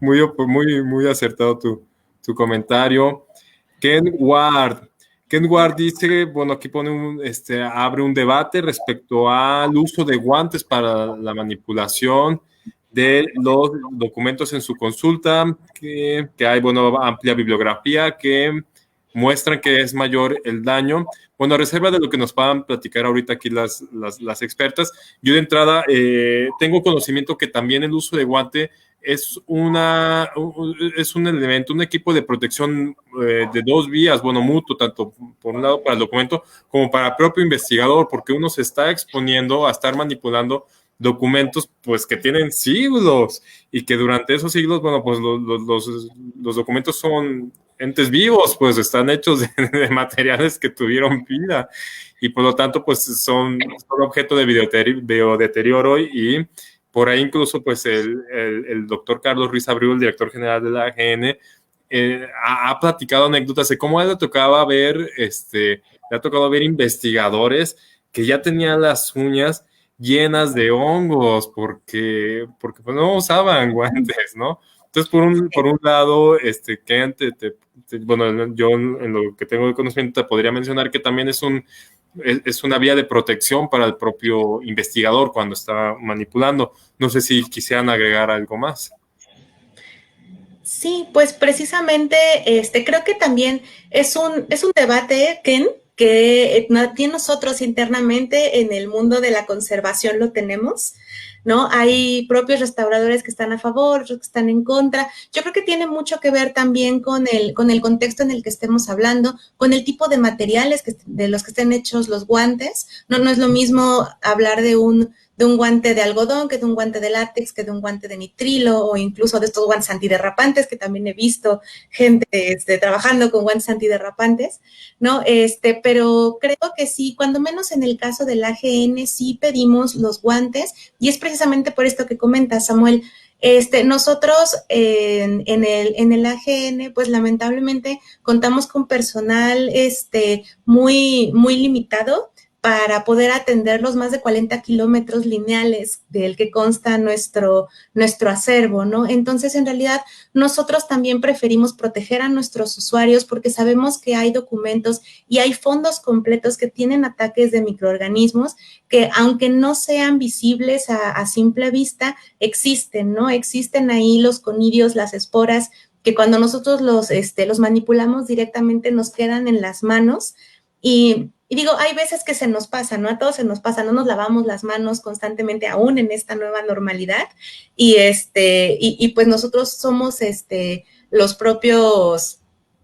muy acertado tu comentario. Ken Ward dice, bueno, aquí pone abre un debate respecto al uso de guantes para la manipulación de los documentos en su consulta, que hay, bueno, amplia bibliografía que muestran que es mayor el daño. Bueno, a reserva de lo que nos puedan platicar ahorita aquí las expertas, yo de entrada tengo conocimiento que también el uso de guante es un elemento, un equipo de protección de dos vías, bueno, mutuo, tanto por un lado para el documento como para el propio investigador, porque uno se está exponiendo a estar manipulando documentos pues que tienen siglos y que durante esos siglos, bueno, pues los documentos son entes vivos, pues están hechos de materiales que tuvieron vida y por lo tanto pues son objeto de biodeterioro y por ahí incluso pues el doctor Carlos Ruiz Abreu, el director general de la AGN, ha platicado anécdotas de cómo le tocaba ver, le ha tocado ver investigadores que ya tenían las uñas llenas de hongos porque pues no usaban guantes, ¿no? Entonces, por un lado, bueno, yo en lo que tengo de conocimiento te podría mencionar que también es una vía de protección para el propio investigador cuando está manipulando. No sé si quisieran agregar algo más. Sí, pues precisamente creo que también es un debate, Ken, que aquí nosotros internamente en el mundo de la conservación lo tenemos, ¿no? Hay propios restauradores que están a favor, otros que están en contra. Yo creo que tiene mucho que ver también con el contexto en el que estemos hablando, con el tipo de materiales de los que estén hechos los guantes. No es lo mismo hablar de un guante de algodón, que de un guante de látex, que de un guante de nitrilo, o incluso de estos guantes antiderrapantes, que también he visto gente trabajando con guantes antiderrapantes, ¿no? Pero creo que sí, cuando menos en el caso del AGN, sí pedimos los guantes, y es precisamente por esto que comenta Samuel. Nosotros en el AGN, pues lamentablemente contamos con personal muy, muy limitado para poder atender los más de 40 kilómetros lineales del que consta nuestro acervo, ¿no? Entonces, en realidad, nosotros también preferimos proteger a nuestros usuarios porque sabemos que hay documentos y hay fondos completos que tienen ataques de microorganismos que, aunque no sean visibles a simple vista, existen, ¿no? Existen ahí los conidios, las esporas, que cuando nosotros los manipulamos directamente nos quedan en las manos. Y digo, hay veces que se nos pasa, ¿no? A todos se nos pasa, no nos lavamos las manos constantemente aún en esta nueva normalidad. Y pues nosotros somos los propios,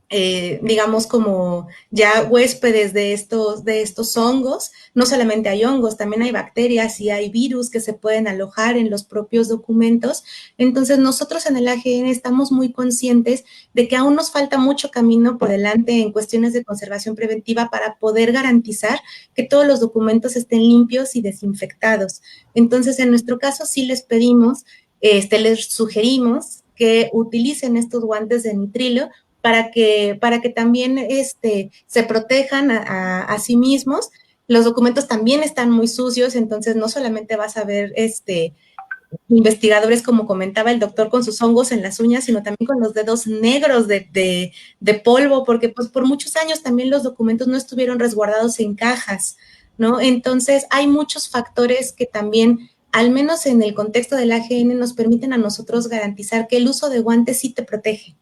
digamos, como ya huéspedes de estos hongos. No solamente hay hongos, también hay bacterias y hay virus que se pueden alojar en los propios documentos. Entonces, nosotros en el AGN estamos muy conscientes de que aún nos falta mucho camino por delante en cuestiones de conservación preventiva para poder garantizar que todos los documentos estén limpios y desinfectados. Entonces, en nuestro caso, sí les pedimos, les sugerimos que utilicen estos guantes de nitrilo para que también se protejan a sí mismos. Los documentos también están muy sucios, entonces no solamente vas a ver investigadores, como comentaba el doctor, con sus hongos en las uñas, sino también con los dedos negros de polvo, porque pues por muchos años también los documentos no estuvieron resguardados en cajas, ¿no? Entonces hay muchos factores que también, al menos en el contexto del AGN, nos permiten a nosotros garantizar que el uso de guantes sí te protege,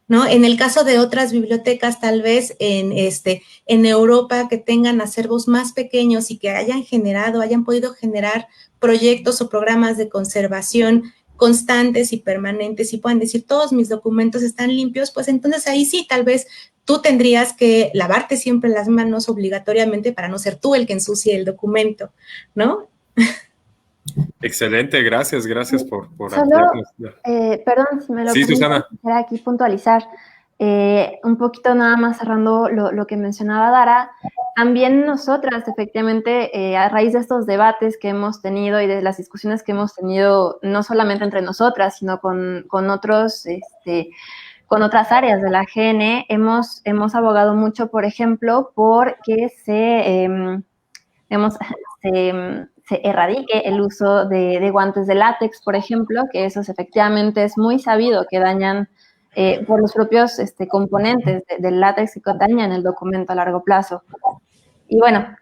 ¿no? En el caso de otras bibliotecas, tal vez en Europa, que tengan acervos más pequeños y que hayan podido generar proyectos o programas de conservación constantes y permanentes y puedan decir todos mis documentos están limpios, pues entonces ahí sí, tal vez tú tendrías que lavarte siempre las manos obligatoriamente para no ser tú el que ensucie el documento, ¿no? Excelente, gracias por Solo, perdón, si me lo sí, Susana. quisiera aquí puntualizar, un poquito nada más cerrando lo que mencionaba Dara. También nosotras, efectivamente, a raíz de estos debates que hemos tenido y de las discusiones que hemos tenido, no solamente entre nosotras, sino con otros, con otras áreas de la AGN, hemos abogado mucho, por ejemplo, por que se erradique el uso de guantes de látex, por ejemplo, que esos efectivamente es muy sabido que dañan por los propios componentes del látex que dañan el documento a largo plazo. Y bueno,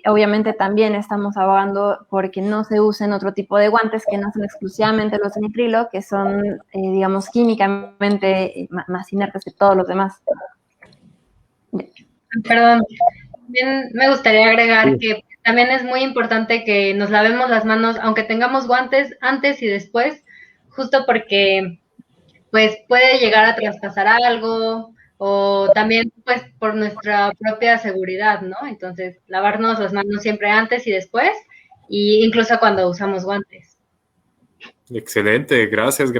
obviamente también estamos abogando porque no se usen otro tipo de guantes que no son exclusivamente los de nitrilo, que son, digamos, químicamente más inertes que todos los demás. Perdón, también me gustaría agregar que también es muy importante que nos lavemos las manos, aunque tengamos guantes antes y después, justo porque pues puede llegar a traspasar algo o también pues por nuestra propia seguridad, ¿no? Entonces, lavarnos las manos siempre antes y después, y incluso cuando usamos guantes. Excelente, gracias.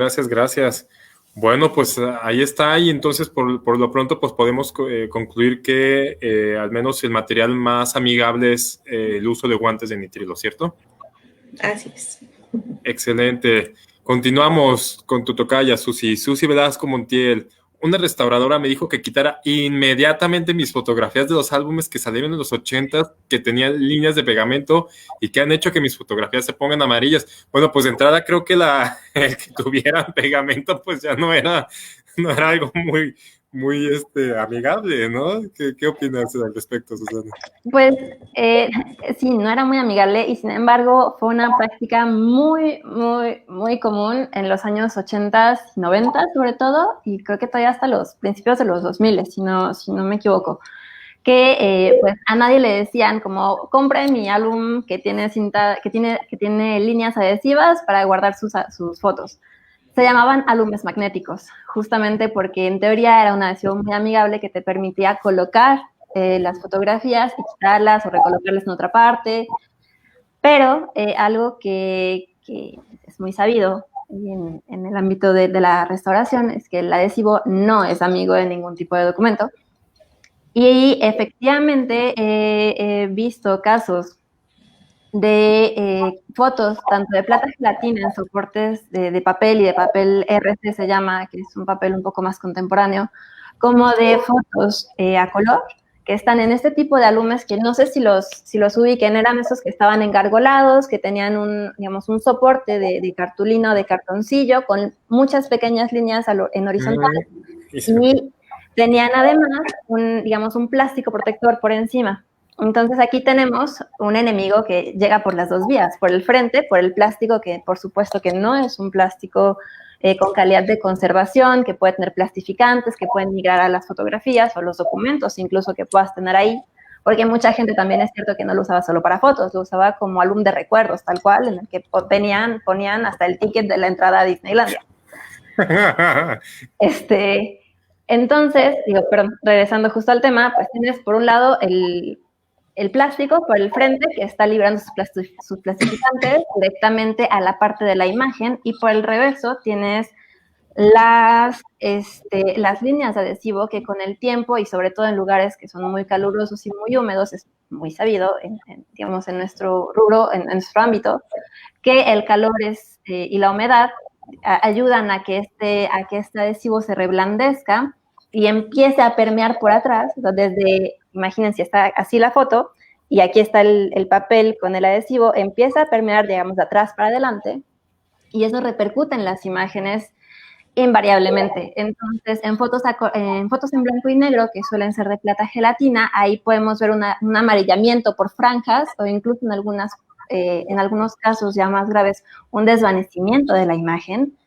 Bueno, pues ahí está, y entonces por lo pronto pues podemos concluir que al menos el material más amigable es el uso de guantes de nitrilo, ¿cierto? Así es. Excelente. Continuamos con tu tocaya, Susi Velasco Montiel. Una restauradora me dijo que quitara inmediatamente mis fotografías de los álbumes que salieron en los 80 que tenían líneas de pegamento y que han hecho que mis fotografías se pongan amarillas. Bueno, pues de entrada creo que el que tuvieran pegamento pues ya no era algo muy muy amigable, ¿no? ¿Qué opinas al respecto, Susana? Pues sí, no era muy amigable y sin embargo fue una práctica muy, muy, muy común en los años 80 y 90 sobre todo, y creo que todavía hasta los principios de los 2000, si no me equivoco, que pues a nadie le decían como compre mi álbum que tiene cinta, que tiene líneas adhesivas para guardar sus fotos. Se llamaban álbumes magnéticos, justamente porque en teoría era un adhesivo muy amigable que te permitía colocar las fotografías y quitarlas o recolocarlas en otra parte, pero algo que es muy sabido en el ámbito de la restauración es que el adhesivo no es amigo de ningún tipo de documento. Y efectivamente he visto casos de fotos, tanto de plata gelatina en soportes de papel y de papel RC se llama, que es un papel un poco más contemporáneo, como de fotos a color, que están en este tipo de álbumes que no sé si los ubiquen, eran esos que estaban engargolados, que tenían un soporte de cartulina o de cartoncillo con muchas pequeñas líneas en horizontal y tenían además un plástico protector por encima. Entonces aquí tenemos un enemigo que llega por las dos vías, por el frente, por el plástico, que por supuesto que no es un plástico con calidad de conservación, que puede tener plastificantes, que pueden migrar a las fotografías o los documentos incluso que puedas tener ahí, porque mucha gente también es cierto que no lo usaba solo para fotos, lo usaba como álbum de recuerdos, tal cual, en el que ponían hasta el ticket de la entrada a Disneylandia. Entonces, regresando justo al tema, pues tienes por un lado el plástico por el frente que está librando sus plastificantes directamente a la parte de la imagen y por el reverso tienes las líneas de adhesivo que con el tiempo y sobre todo en lugares que son muy calurosos y muy húmedos, es muy sabido en nuestro rubro, en nuestro ámbito, que el calor y la humedad ayudan a que este adhesivo se reblandezca y empiece a permear por atrás, desde, imagínense, está así la foto, y aquí está el papel con el adhesivo, empieza a permear, digamos, de atrás para adelante, y eso repercute en las imágenes invariablemente. Entonces, en fotos en blanco y negro, que suelen ser de plata gelatina, ahí podemos ver un amarillamiento por franjas, o incluso en algunos casos ya más graves, un desvanecimiento de la imagen.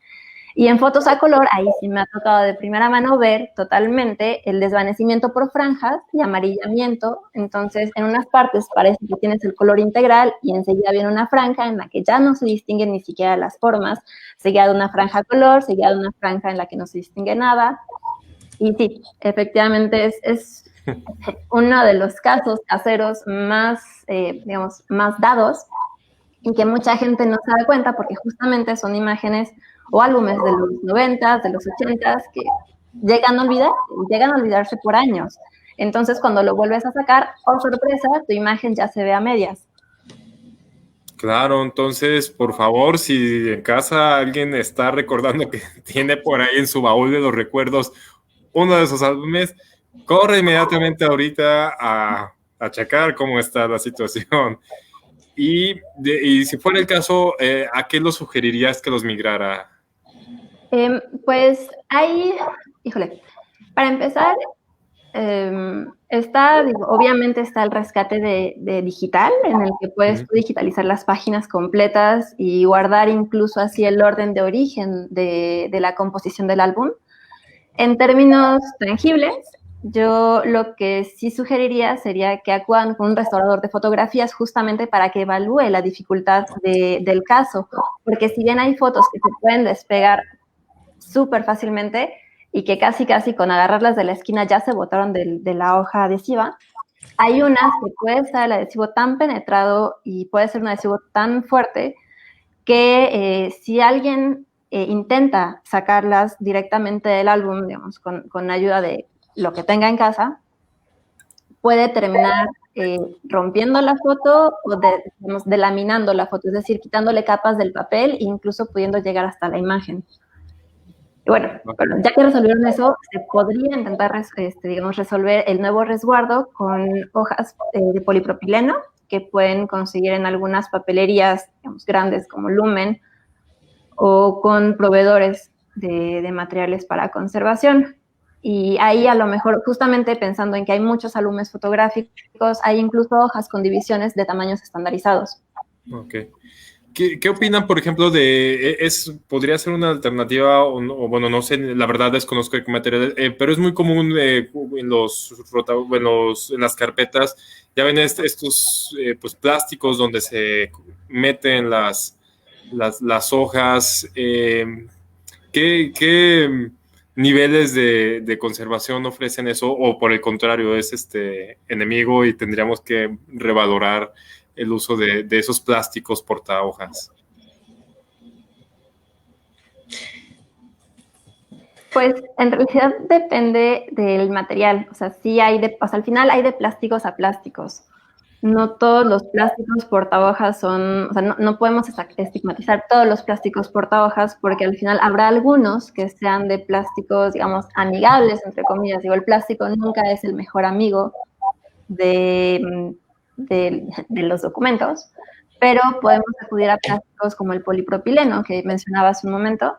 Y en fotos a color, ahí sí me ha tocado de primera mano ver totalmente el desvanecimiento por franjas y amarillamiento. Entonces, en unas partes parece que tienes el color integral y enseguida viene una franja en la que ya no se distinguen ni siquiera las formas, seguida de una franja a color, seguida de una franja en la que no se distingue nada. Y sí, efectivamente es uno de los casos caseros más, más dados y que mucha gente no se da cuenta porque justamente son imágenes o álbumes de los 90, de los 80 que llegan a olvidarse por años. Entonces, cuando lo vuelves a sacar, oh sorpresa, tu imagen ya se ve a medias. Claro, entonces, por favor, si en casa alguien está recordando que tiene por ahí en su baúl de los recuerdos uno de esos álbumes, corre inmediatamente ahorita a checar cómo está la situación. Y si fuera el caso, ¿a qué lo sugerirías que los migrara? Pues ahí, híjole, para empezar, obviamente está el rescate de digital, en el que puedes digitalizar las páginas completas y guardar incluso así el orden de origen de la composición del álbum. En términos tangibles, yo lo que sí sugeriría sería que acudan con un restaurador de fotografías justamente para que evalúe la dificultad del caso, porque si bien hay fotos que se pueden despegar súper fácilmente y que casi con agarrarlas de la esquina ya se botaron de la hoja adhesiva, hay unas que puede estar el adhesivo tan penetrado y puede ser un adhesivo tan fuerte que si alguien intenta sacarlas directamente del álbum, digamos, con ayuda de lo que tenga en casa, puede terminar rompiendo la foto o delaminando la foto, es decir, quitándole capas del papel e incluso pudiendo llegar hasta la imagen. Y bueno, ya que resolvieron eso, se podría intentar resolver el nuevo resguardo con hojas de polipropileno que pueden conseguir en algunas papelerías, digamos, grandes como Lumen, o con proveedores de materiales para conservación. Y ahí a lo mejor, justamente pensando en que hay muchos álbumes fotográficos, hay incluso hojas con divisiones de tamaños estandarizados. Ok. ¿Qué opinan, por ejemplo, podría ser una alternativa, o bueno, no sé, la verdad desconozco de qué material, pero es muy común en las carpetas, ya ven estos pues, plásticos donde se meten las hojas. ¿Qué niveles de conservación ofrecen eso? O por el contrario, es enemigo y tendríamos que revalorar el uso de esos plásticos portahojas. Pues en realidad depende del material, o sea, sí hay al final hay de plásticos a plásticos. No todos los plásticos portahojas son, o sea, no podemos estigmatizar todos los plásticos portahojas porque al final habrá algunos que sean de plásticos, digamos, amigables, entre comillas. Digo, el plástico nunca es el mejor amigo de los documentos, pero podemos acudir a plásticos como el polipropileno que mencionaba hace un momento,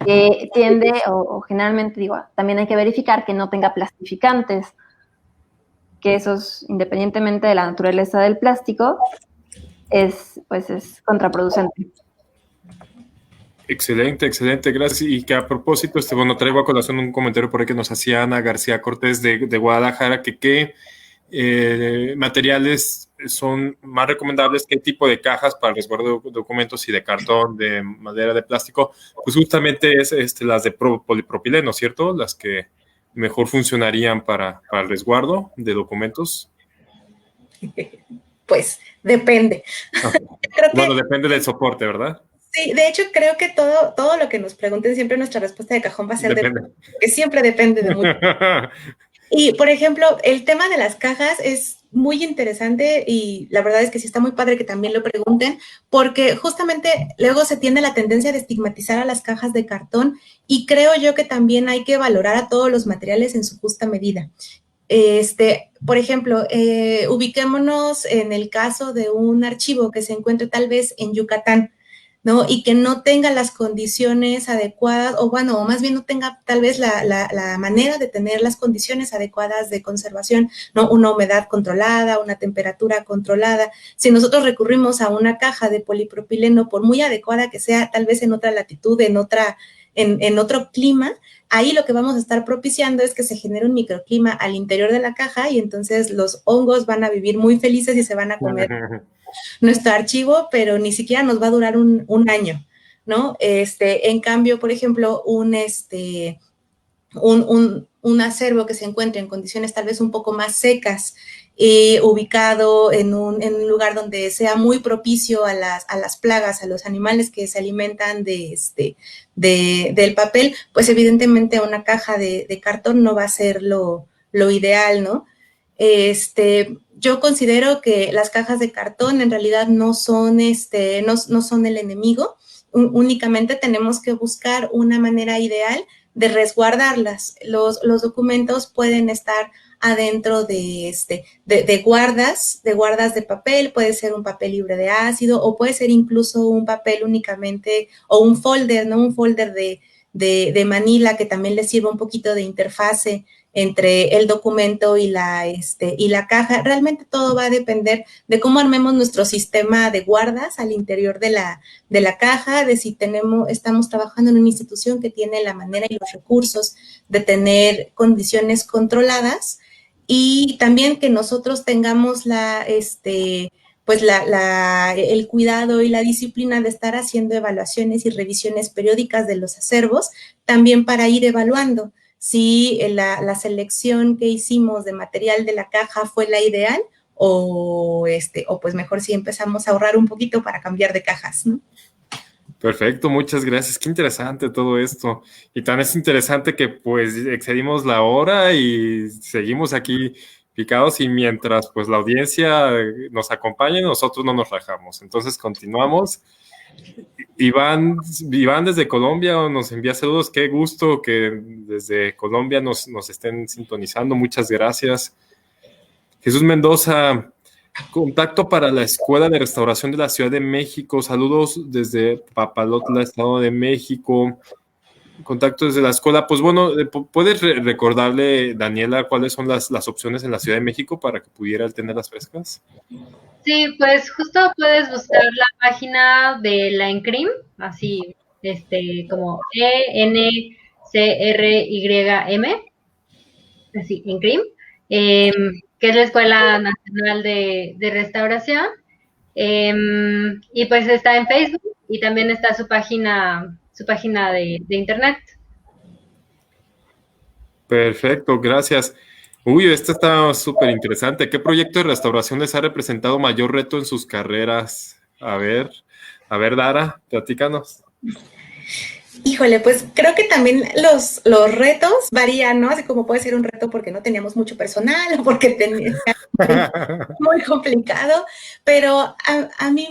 que tiende, o generalmente digo, también hay que verificar que no tenga plastificantes, que esos, independientemente de la naturaleza del plástico, es contraproducente. Excelente, gracias. Y que a propósito, bueno, traigo a colación un comentario por ahí que nos hacía Ana García Cortés de Guadalajara, que qué materiales son más recomendables, qué tipo de cajas para el resguardo de documentos, y de cartón, de madera, de plástico. Pues justamente es las de polipropileno, ¿cierto? Las que mejor funcionarían para el resguardo de documentos. Pues depende. Bueno, depende del soporte, ¿verdad? Sí, de hecho creo que todo lo que nos pregunten, siempre nuestra respuesta de cajón va a ser que siempre depende de mucho. Y, por ejemplo, el tema de las cajas es muy interesante y la verdad es que sí está muy padre que también lo pregunten, porque justamente luego se tiende la tendencia de estigmatizar a las cajas de cartón, y creo yo que también hay que valorar a todos los materiales en su justa medida. Por ejemplo, ubiquémonos en el caso de un archivo que se encuentre tal vez en Yucatán, ¿no? Y que no tenga las condiciones adecuadas, o bueno, o más bien no tenga tal vez la manera de tener las condiciones adecuadas de conservación, ¿no? Una humedad controlada, una temperatura controlada. Si nosotros recurrimos a una caja de polipropileno, por muy adecuada que sea, tal vez en otra latitud, en otro clima, ahí lo que vamos a estar propiciando es que se genere un microclima al interior de la caja, y entonces los hongos van a vivir muy felices y se van a comer nuestro archivo, pero ni siquiera nos va a durar un año, ¿no? En cambio, por ejemplo, un acervo que se encuentre en condiciones tal vez un poco más secas, ubicado en un lugar donde sea muy propicio a las plagas, a los animales que se alimentan del papel, pues evidentemente una caja de cartón no va a ser lo ideal, ¿no? Yo considero que las cajas de cartón en realidad no son el enemigo. Únicamente tenemos que buscar una manera ideal de resguardarlas. Los documentos pueden estar adentro de guardas de papel, puede ser un papel libre de ácido, o puede ser incluso un papel únicamente, o un folder, ¿no? Un folder de manila que también les sirva un poquito de interfase entre el documento y la caja. Realmente todo va a depender de cómo armemos nuestro sistema de guardas al interior de la caja, de si estamos trabajando en una institución que tiene la manera y los recursos de tener condiciones controladas, y también que nosotros tengamos el cuidado y la disciplina de estar haciendo evaluaciones y revisiones periódicas de los acervos, también para ir evaluando si la selección que hicimos de material de la caja fue la ideal, o pues mejor si empezamos a ahorrar un poquito para cambiar de cajas, ¿no? Perfecto, muchas gracias. Qué interesante todo esto. Y tan es interesante que pues excedimos la hora y seguimos aquí picados, y mientras pues la audiencia nos acompañe, nosotros no nos rajamos. Entonces continuamos. Iván desde Colombia nos envía saludos. Qué gusto que desde Colombia nos estén sintonizando. Muchas gracias. Jesús Mendoza, contacto para la Escuela de Restauración de la Ciudad de México. Saludos desde Papalotla, Estado de México. Contactos de la escuela. Pues bueno, ¿puedes recordarle, Daniela, cuáles son las opciones en la Ciudad de México para que pudiera tenerlas frescas? Sí, pues justo puedes buscar la página de la ENCRIM, así, como ENCRYM, así, ENCRIM, que es la Escuela Nacional de Restauración, y pues está en Facebook y también está su página de internet. Perfecto, gracias. Uy, este está súper interesante. ¿Qué proyecto de restauración les ha representado mayor reto en sus carreras? A ver, Dara, platícanos. Híjole, pues creo que también los retos varían, ¿no? Así como puede ser un reto porque no teníamos mucho personal o porque tenía muy complicado, pero a mí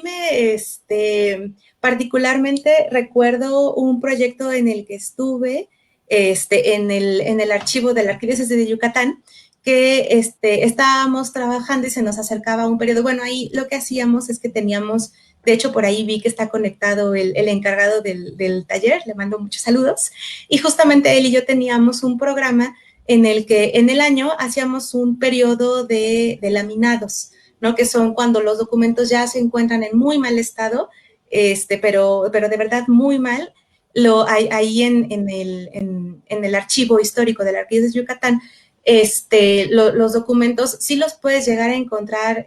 particularmente recuerdo un proyecto en el que estuve, en el archivo de la Arquidiócesis de Yucatán, que estábamos trabajando y se nos acercaba un periodo. Bueno, ahí lo que hacíamos es que teníamos, de hecho por ahí vi que está conectado el encargado del taller, le mando muchos saludos, y justamente él y yo teníamos un programa en el que en el año hacíamos un periodo de laminados, ¿no? Que son cuando los documentos ya se encuentran en muy mal estado, pero de verdad muy mal. Ahí en el archivo histórico de la Arquidiócesis de Yucatán, los documentos sí los puedes llegar a encontrar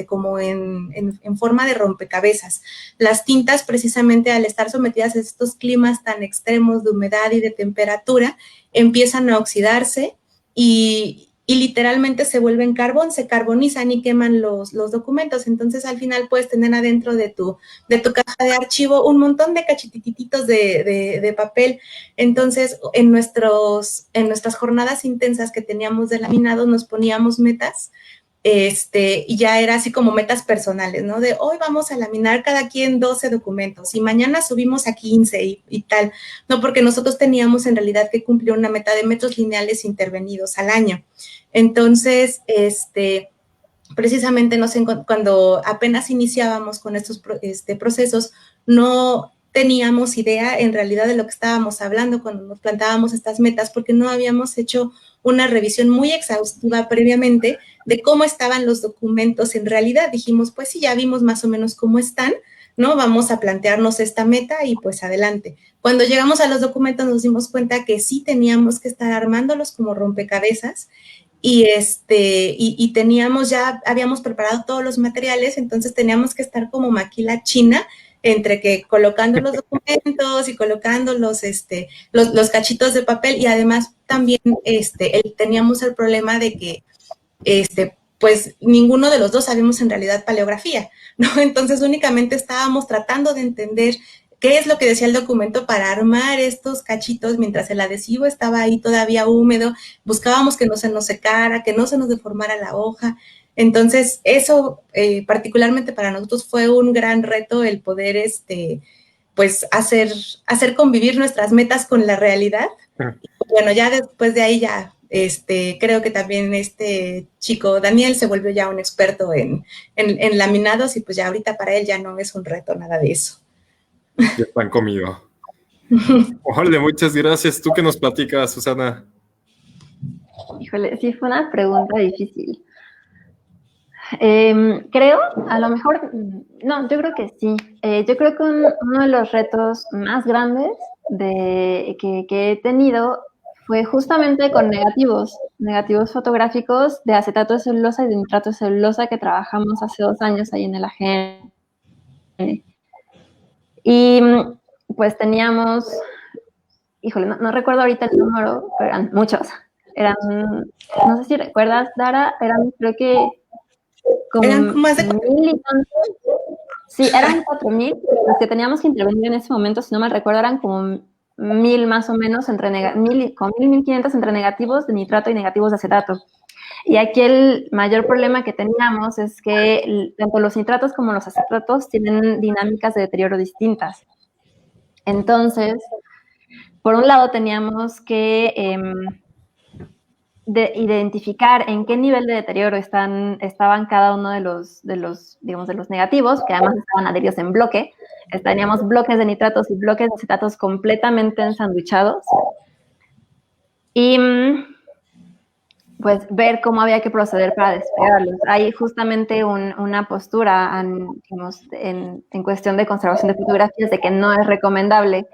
como en forma de rompecabezas. Las tintas, precisamente al estar sometidas a estos climas tan extremos de humedad y de temperatura, empiezan a oxidarse y literalmente se vuelven carbón, se carbonizan y queman los documentos. Entonces, al final puedes tener adentro de tu caja de archivo un montón de cachitititos de papel. Entonces, en nuestras jornadas intensas que teníamos de laminado, nos poníamos metas, y ya era así como metas personales, ¿no? De hoy vamos a laminar cada quien 12 documentos y mañana subimos a 15 y tal, ¿no? Porque nosotros teníamos en realidad que cumplir una meta de metros lineales intervenidos al año. Entonces, precisamente cuando apenas iniciábamos con estos procesos, no teníamos idea en realidad de lo que estábamos hablando cuando nos plantábamos estas metas, porque no habíamos hecho una revisión muy exhaustiva previamente de cómo estaban los documentos en realidad. Dijimos, pues sí, ya vimos más o menos cómo están, ¿no? Vamos a plantearnos esta meta y pues adelante. Cuando llegamos a los documentos nos dimos cuenta que sí teníamos que estar armándolos como rompecabezas y teníamos ya, habíamos preparado todos los materiales, entonces teníamos que estar como maquila china entre que colocando los documentos y colocando los cachitos de papel, y además también teníamos el problema de que pues ninguno de los dos sabíamos en realidad paleografía, ¿no? Entonces únicamente estábamos tratando de entender qué es lo que decía el documento para armar estos cachitos mientras el adhesivo estaba ahí todavía húmedo. Buscábamos que no se nos secara, que no se nos deformara la hoja. Entonces, eso particularmente para nosotros fue un gran reto, el poder pues hacer convivir nuestras metas con la realidad. Bueno, ya después de ahí ya creo que también este chico Daniel se volvió ya un experto en laminados, y pues ya ahorita para él ya no es un reto nada de eso. Ya están conmigo. Órale, muchas gracias. ¿Tú qué nos platicas, Susana? Híjole, sí fue una pregunta difícil. Creo, a lo mejor, no, yo creo que sí. Yo creo que uno de los retos más grandes que he tenido fue justamente con negativos fotográficos de acetato de celulosa y de nitrato de celulosa que trabajamos hace 2 años ahí en el AGN. Y pues teníamos, híjole, no recuerdo ahorita el número, pero eran muchos. No sé si recuerdas, Dara, creo que eran más de 1,000 y tantos. Sí, eran 4,000 los que teníamos que intervenir en ese momento, si no mal recuerdo, eran como 1,000 más o menos, como 1,500 entre negativos de nitrato y negativos de acetato. Y aquí el mayor problema que teníamos es que tanto los nitratos como los acetatos tienen dinámicas de deterioro distintas. Entonces, por un lado teníamos que identificar en qué nivel de deterioro estaban cada uno de los negativos, que además estaban adheridos en bloque, teníamos bloques de nitratos y bloques de acetatos completamente ensanduchados. Y pues ver cómo había que proceder para despegarlos. Hay justamente una postura digamos, en cuestión de conservación de fotografías de que no es recomendable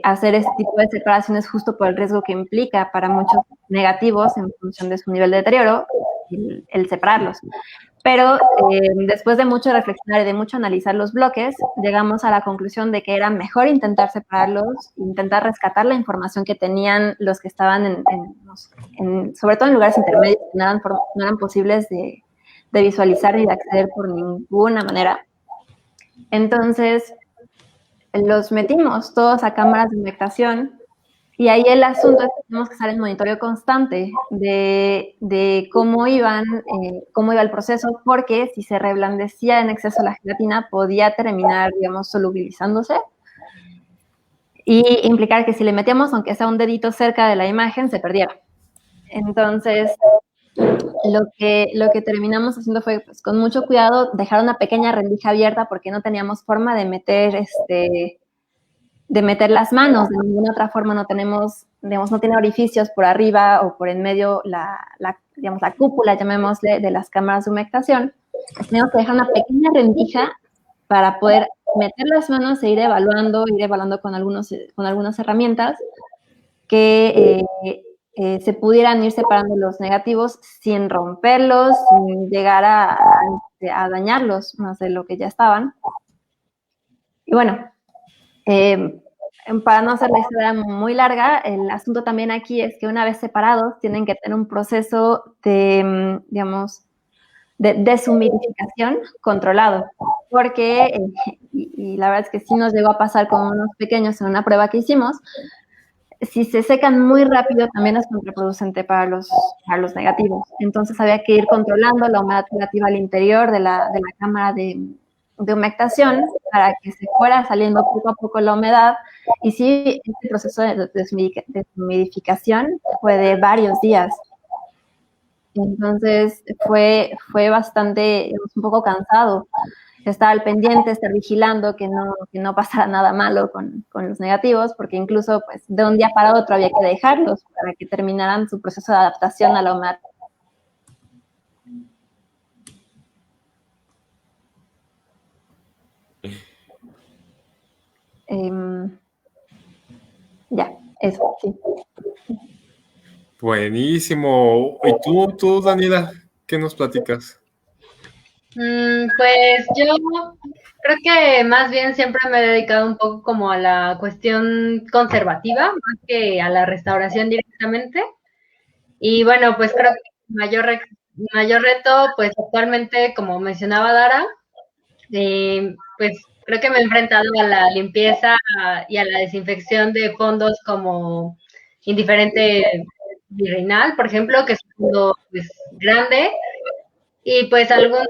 hacer este tipo de separaciones justo por el riesgo que implica para muchos negativos en función de su nivel de deterioro, el separarlos. Pero después de mucho reflexionar y de mucho analizar los bloques, llegamos a la conclusión de que era mejor intentar separarlos, intentar rescatar la información que tenían los que estaban sobre todo en lugares intermedios que no eran posibles de visualizar ni de acceder por ninguna manera. Entonces, los metimos todos a cámaras de humectación. Y ahí el asunto es que tenemos que estar en monitoreo constante de cómo iba el proceso, porque si se reblandecía en exceso la gelatina, podía terminar, digamos, solubilizándose y implicar que si le metíamos, aunque sea un dedito cerca de la imagen, se perdiera. Entonces, lo que terminamos haciendo fue, pues, con mucho cuidado, dejar una pequeña rendija abierta porque no teníamos forma de meter las manos, de ninguna otra forma no tenemos, digamos, no tiene orificios por arriba o por en medio digamos, la cúpula, llamémosle, de las cámaras de humectación. Tenemos que dejar una pequeña rendija para poder meter las manos e ir evaluando con algunas herramientas que se pudieran ir separando los negativos sin romperlos, sin llegar a dañarlos más de lo que ya estaban. Y bueno, para no hacer la historia muy larga, el asunto también aquí es que una vez separados tienen que tener un proceso de, digamos, de deshumidificación controlado, porque, y la verdad es que sí nos llegó a pasar con unos pequeños en una prueba que hicimos, si se secan muy rápido también es contraproducente para los negativos. Entonces había que ir controlando la humedad relativa al interior de la cámara de humectación para que se fuera saliendo poco a poco la humedad. Y sí, este proceso de deshumidificación fue de varios días. Entonces fue bastante, un poco cansado estar al pendiente, estar vigilando que no pasara nada malo con los negativos, porque incluso pues de un día para otro había que dejarlos para que terminaran su proceso de adaptación a la humedad. Ya, eso, sí. Buenísimo. ¿Y tú, Daniela, qué nos platicas? Pues yo creo que más bien siempre me he dedicado un poco como a la cuestión conservativa, más que a la restauración directamente. Y bueno, pues creo que el mayor reto, pues actualmente, como mencionaba Dara, pues creo que me he enfrentado a la limpieza y a la desinfección de fondos como indiferente virreinal, por ejemplo, que es un fondo pues, grande, y pues algunos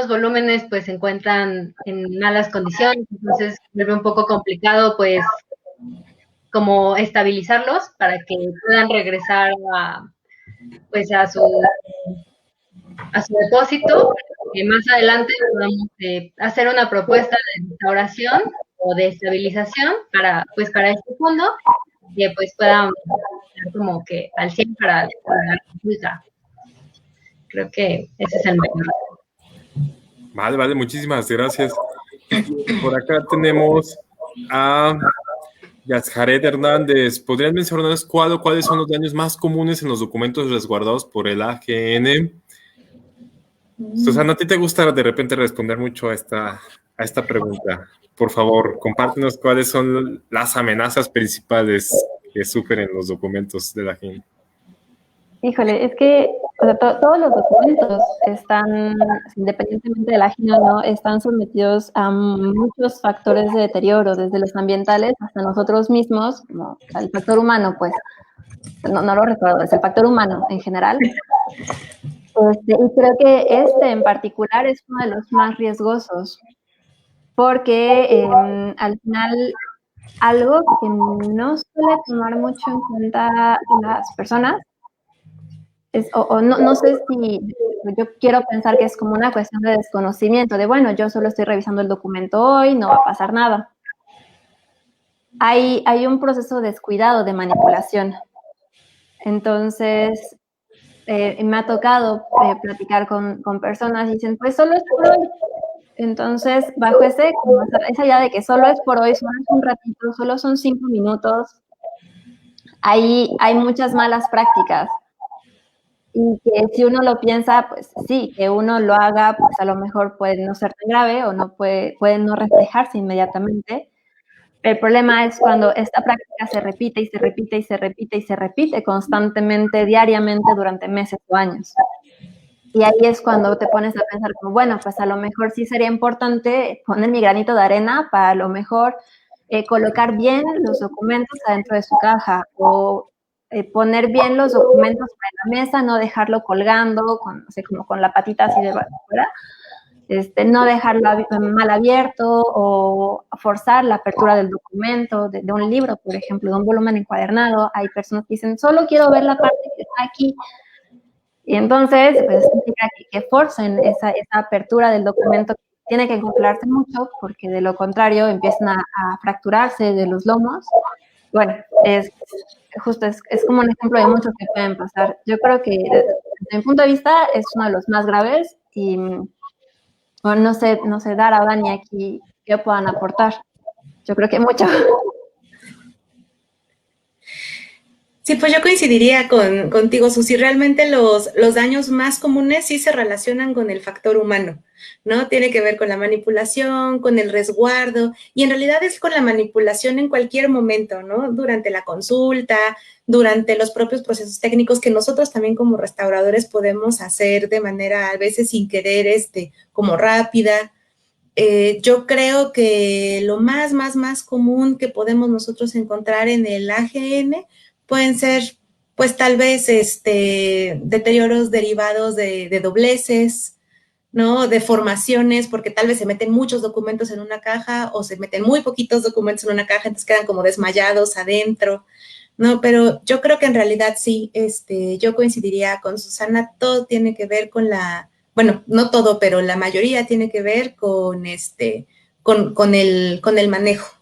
volúmenes pues se encuentran en malas condiciones, entonces vuelve un poco complicado pues como estabilizarlos para que puedan regresar pues a su depósito, que más adelante podamos hacer una propuesta de restauración o de estabilización para este fondo, que pues puedan estar como que al 100 para la consulta. Creo que ese es el mayor. Vale, muchísimas gracias. Por acá tenemos a Yasjared Hernández. ¿Podrían mencionarnos cuáles son los daños más comunes en los documentos resguardados por el AGN? Susana, ¿a ti te gusta de repente responder mucho a esta pregunta? Por favor, compártenos cuáles son las amenazas principales que sufren los documentos de la AGN. Híjole, es que todos los documentos están, independientemente de la AGN o no, están sometidos a muchos factores de deterioro, desde los ambientales hasta nosotros mismos, como el factor humano, pues, no lo recuerdo, es el factor humano en general. Y creo que en particular es uno de los más riesgosos, porque al final algo que no suele tomar mucho en cuenta las personas No sé si yo quiero pensar que es como una cuestión de desconocimiento, de bueno, yo solo estoy revisando el documento hoy, no va a pasar nada. Hay un proceso descuidado de manipulación. Entonces, me ha tocado platicar con personas y dicen, pues solo es por hoy. Entonces, bajo esa idea de que solo es por hoy, solo es un ratito, solo son 5 minutos, hay muchas malas prácticas. Y que si uno lo piensa, pues sí, que uno lo haga, pues a lo mejor puede no ser tan grave o no puede no reflejarse inmediatamente. El problema es cuando esta práctica se repite y se repite y se repite y se repite constantemente, diariamente, durante meses o años. Y ahí es cuando te pones a pensar como, bueno, pues a lo mejor sí sería importante poner mi granito de arena para a lo mejor colocar bien los documentos adentro de su caja o poner bien los documentos sobre la mesa, no dejarlo colgando, no sé, como con la patita así de fuera, no dejarlo mal abierto o forzar la apertura del documento, de un libro, por ejemplo, de un volumen encuadernado. Hay personas que dicen, solo quiero ver la parte que está aquí. Y entonces, pues, significa que forcen esa apertura del documento. Tiene que controlarse mucho porque de lo contrario empiezan a fracturarse de los lomos. Bueno, es como un ejemplo de muchos que pueden pasar. Yo creo que desde mi punto de vista es uno de los más graves y bueno, no sé, Dara o Dani aquí qué puedan aportar. Yo creo que mucho. Sí, pues yo coincidiría contigo, Susi. Realmente los daños más comunes sí se relacionan con el factor humano, ¿no? Tiene que ver con la manipulación, con el resguardo, y en realidad es con la manipulación en cualquier momento, ¿no? Durante la consulta, durante los propios procesos técnicos que nosotros también como restauradores podemos hacer de manera a veces sin querer, como rápida. Yo creo que lo más común que podemos nosotros encontrar en el AGN pueden ser, pues tal vez, deterioros derivados de dobleces, ¿no? Deformaciones, porque tal vez se meten muchos documentos en una caja o se meten muy poquitos documentos en una caja, entonces quedan como desmayados adentro, ¿no? Pero yo creo que en realidad sí, yo coincidiría con Susana, todo tiene que ver con bueno, no todo, pero la mayoría tiene que ver con con el manejo.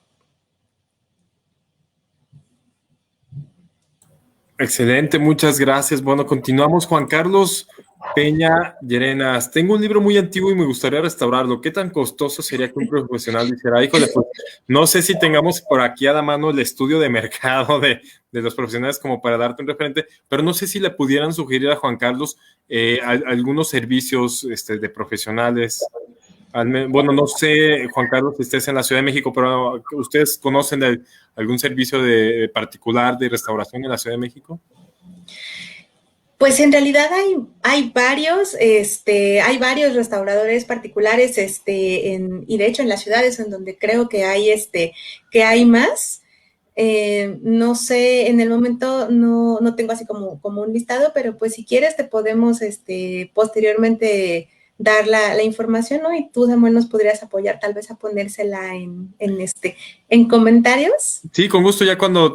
Excelente, muchas gracias. Bueno, continuamos. Juan Carlos Peña Llerenas. Tengo un libro muy antiguo y me gustaría restaurarlo. ¿Qué tan costoso sería que un profesional dijera, híjole, pues no sé si tengamos por aquí a la mano el estudio de mercado de los profesionales como para darte un referente, pero no sé si le pudieran sugerir a Juan Carlos algunos servicios de profesionales? Bueno, no sé, Juan Carlos, si estés en la Ciudad de México, pero ¿ustedes conocen de algún servicio de particular de restauración en la Ciudad de México? Pues en realidad hay varios, hay varios restauradores particulares, y de hecho en las ciudades en donde creo que hay más. No sé, en el momento no tengo así como un listado, pero pues si quieres te podemos posteriormente dar la información, ¿no? Y tú, Samuel, nos podrías apoyar tal vez a ponérsela en comentarios. Sí, con gusto. Ya cuando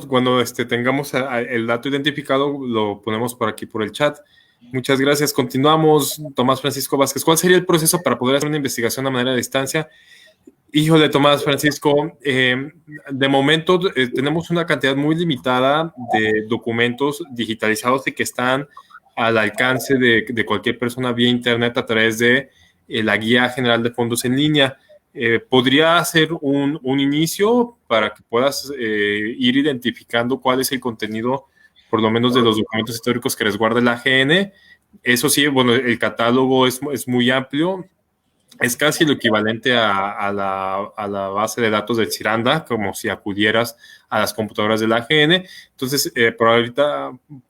tengamos el dato identificado, lo ponemos por aquí por el chat. Muchas gracias. Continuamos. Tomás Francisco Vázquez. ¿Cuál sería el proceso para poder hacer una investigación a manera de distancia? Híjole, Tomás Francisco, de momento tenemos una cantidad muy limitada de documentos digitalizados y que están al alcance de cualquier persona vía internet a través de la Guía General de Fondos en Línea. Podría ser un inicio para que puedas ir identificando cuál es el contenido, por lo menos de los documentos históricos que resguarda el AGN. Eso sí, bueno, el catálogo es muy amplio. Es casi lo equivalente a la base de datos del Ciranda, como si acudieras a las computadoras del AGN. Entonces,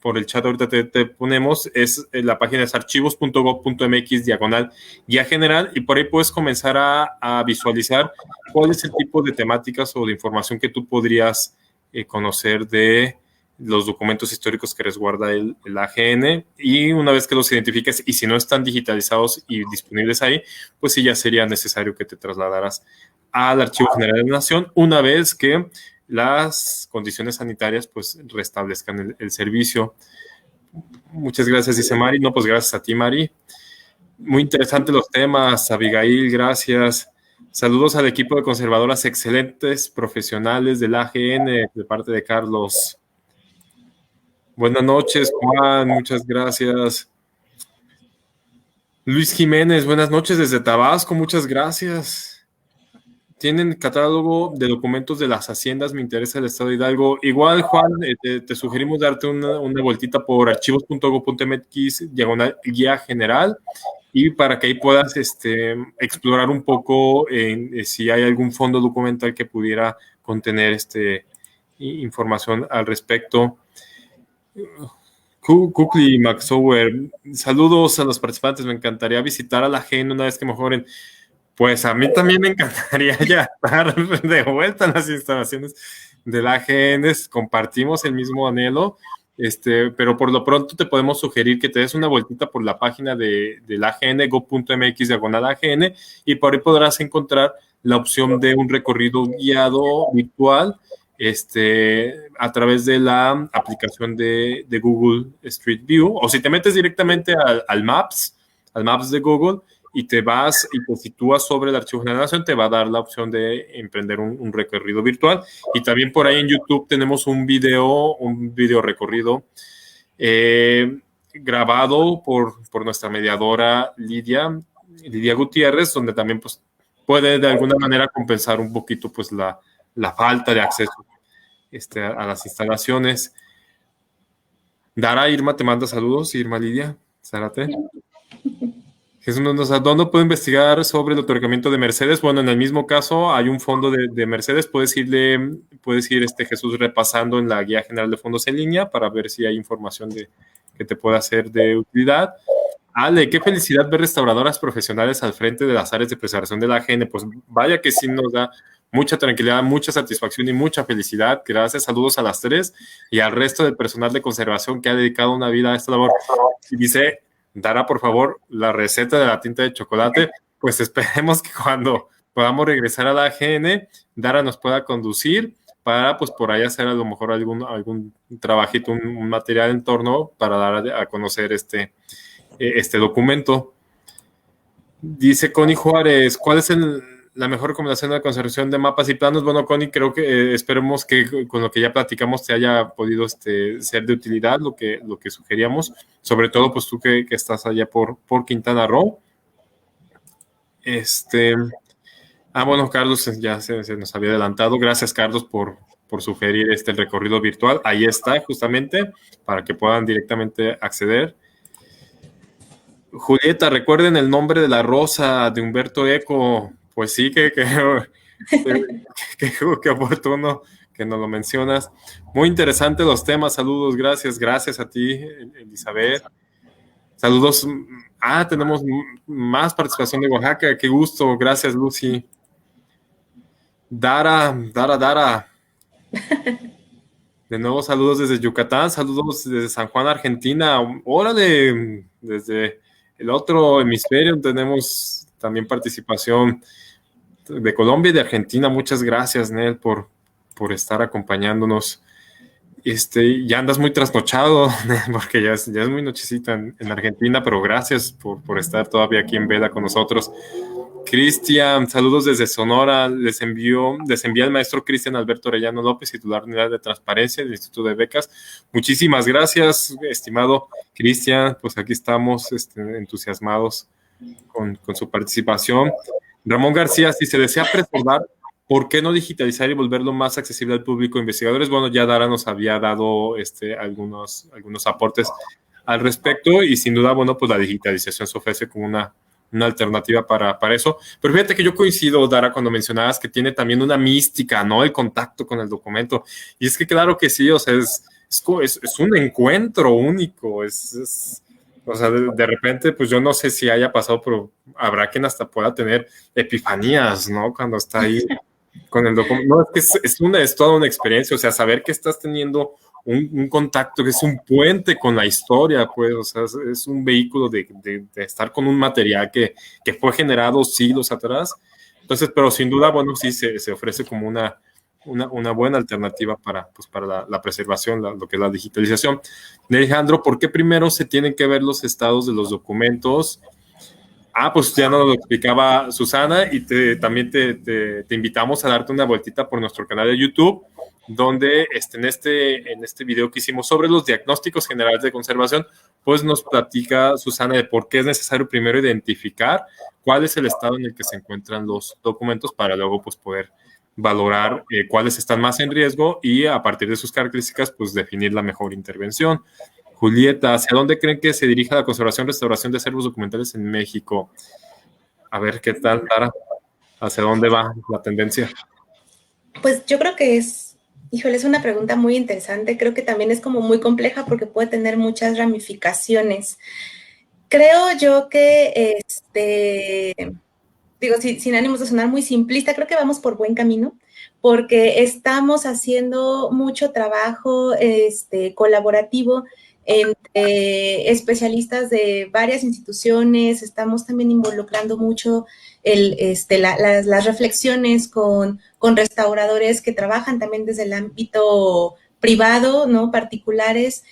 por el chat ahorita te ponemos, la página es archivos.gov.mx/guía general, y por ahí puedes comenzar a visualizar cuál es el tipo de temáticas o de información que tú podrías conocer de los documentos históricos que resguarda el AGN, y una vez que los identifiques, y si no están digitalizados y disponibles ahí, pues sí ya sería necesario que te trasladaras al Archivo General de la Nación una vez que las condiciones sanitarias pues restablezcan el servicio. Muchas gracias, dice Mari. No, pues gracias a ti, Mari. Muy interesantes los temas, Abigail, gracias. Saludos al equipo de conservadoras excelentes, profesionales del AGN, de parte de Carlos. Buenas noches, Juan, muchas gracias. Luis Jiménez, buenas noches desde Tabasco, muchas gracias. Tienen catálogo de documentos de las haciendas, me interesa el estado de Hidalgo. Igual, Juan, te sugerimos darte una vueltita por archivos.go.mx, /guía general, y para que ahí puedas explorar un poco si hay algún fondo documental que pudiera contener información al respecto. Kukli Maxower, saludos a los participantes, me encantaría visitar a la AGN una vez que mejoren. Pues a mí también me encantaría ya estar de vuelta en las instalaciones de la AGN, compartimos el mismo anhelo, pero por lo pronto te podemos sugerir que te des una vueltita por la página de la AGN, go.mx/AGN, y por ahí podrás encontrar la opción de un recorrido guiado virtual a través de la aplicación de Google Street View, o si te metes directamente al Maps de Google, y te vas y te sitúas sobre el Archivo General de la Nación, te va a dar la opción de emprender un recorrido virtual. Y también por ahí en YouTube tenemos un video recorrido grabado por nuestra mediadora Lidia Gutiérrez, donde también pues, puede de alguna manera compensar un poquito pues, la falta de acceso a las instalaciones. Dara, Irma te manda saludos, Irma Lidia Zárate. Jesús ¿dónde puedo investigar sobre el otorgamiento de Mercedes? Bueno, en el mismo caso hay un fondo de Mercedes, puedes ir Jesús repasando en la Guía General de Fondos en Línea para ver si hay información que te pueda ser de utilidad. Ale, qué felicidad ver restauradoras profesionales al frente de las áreas de preservación de la AGN. Pues vaya que sí nos da mucha tranquilidad, mucha satisfacción y mucha felicidad. Gracias, saludos a las tres y al resto del personal de conservación que ha dedicado una vida a esta labor. Y dice Dara, por favor, la receta de la tinta de chocolate, pues esperemos que cuando podamos regresar a la AGN, Dara nos pueda conducir para, pues, por ahí hacer a lo mejor algún trabajito, un material en torno para dar a conocer este documento. Dice Connie Juárez, ¿cuál es la mejor recomendación de la conservación de mapas y planos? Bueno, Connie, creo que esperemos que con lo que ya platicamos te haya podido ser de utilidad lo que sugeríamos, sobre todo pues tú que estás allá por Quintana Roo. Bueno, Carlos ya se nos había adelantado. Gracias, Carlos, por sugerir el recorrido virtual. Ahí está, justamente, para que puedan directamente acceder. Julieta, recuerden el nombre de la rosa de Humberto Eco. Pues sí, que oportuno que nos lo mencionas. Muy interesante los temas. Saludos, gracias a ti, Elizabeth. Saludos. Tenemos más participación de Oaxaca. Qué gusto. Gracias, Lucy. Dara. De nuevo, saludos desde Yucatán. Saludos desde San Juan, Argentina. Órale, desde el otro hemisferio tenemos también participación de Colombia y de Argentina. Muchas gracias, Nel, por estar acompañándonos. Ya andas muy trasnochado, porque ya es muy nochecita en Argentina, pero gracias por estar todavía aquí en Vela con nosotros. Cristian, saludos desde Sonora. Les envía el maestro Cristian Alberto Orellano López, titular de Unidad de Transparencia del Instituto de Becas. Muchísimas gracias, estimado Cristian. Pues aquí estamos entusiasmados con su participación. Ramón García, si se desea preservar, ¿por qué no digitalizar y volverlo más accesible al público? Investigadores, bueno, ya Dara nos había dado algunos aportes al respecto y sin duda, bueno, pues la digitalización se ofrece como una alternativa para eso. Pero fíjate que yo coincido, Dara, cuando mencionabas que tiene también una mística, ¿no? El contacto con el documento. Y es que claro que sí, o sea, es un encuentro único, o sea, de repente, pues yo no sé si haya pasado, pero habrá quien hasta pueda tener epifanías, ¿no? Cuando está ahí con el documento. No, es toda una experiencia, o sea, saber que estás teniendo un contacto, que es un puente con la historia, pues, o sea, es un vehículo de estar con un material que fue generado siglos atrás. Entonces, pero sin duda, bueno, sí se ofrece como una una buena alternativa para la preservación, lo que es la digitalización. Alejandro, ¿por qué primero se tienen que ver los estados de los documentos? Pues ya nos lo explicaba Susana, y también te invitamos a darte una vueltita por nuestro canal de YouTube, donde en este video que hicimos sobre los diagnósticos generales de conservación, pues nos platica Susana de por qué es necesario primero identificar cuál es el estado en el que se encuentran los documentos para luego pues poder valorar cuáles están más en riesgo y a partir de sus características pues definir la mejor intervención. Julieta, ¿hacia dónde creen que se dirija la conservación y restauración de acervos documentales en México? A ver, ¿qué tal, Tara? ¿Hacia dónde va la tendencia? Pues yo creo que es una pregunta muy interesante. Creo que también es como muy compleja porque puede tener muchas ramificaciones. Creo yo que, digo, sin ánimos de sonar muy simplista, creo que vamos por buen camino porque estamos haciendo mucho trabajo colaborativo entre especialistas de varias instituciones, estamos también involucrando mucho las reflexiones con restauradores que trabajan también desde el ámbito privado, ¿no? Particulares,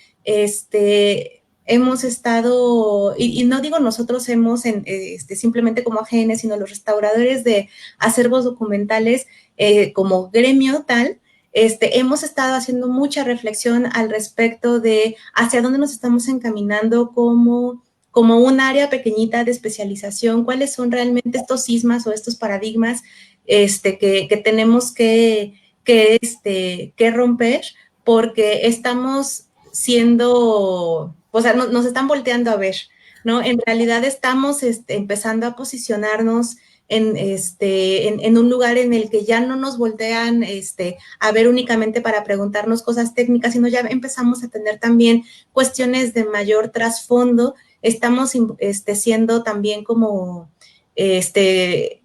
hemos estado, y no digo nosotros simplemente como AGN, sino los restauradores de acervos documentales como gremio tal, hemos estado haciendo mucha reflexión al respecto de hacia dónde nos estamos encaminando como un área pequeñita de especialización, cuáles son realmente estos sismas o estos paradigmas que tenemos que romper, porque estamos siendo, o sea, nos están volteando a ver, ¿no? En realidad estamos empezando a posicionarnos en un lugar en el que ya no nos voltean a ver únicamente para preguntarnos cosas técnicas, sino ya empezamos a tener también cuestiones de mayor trasfondo. Estamos siendo también como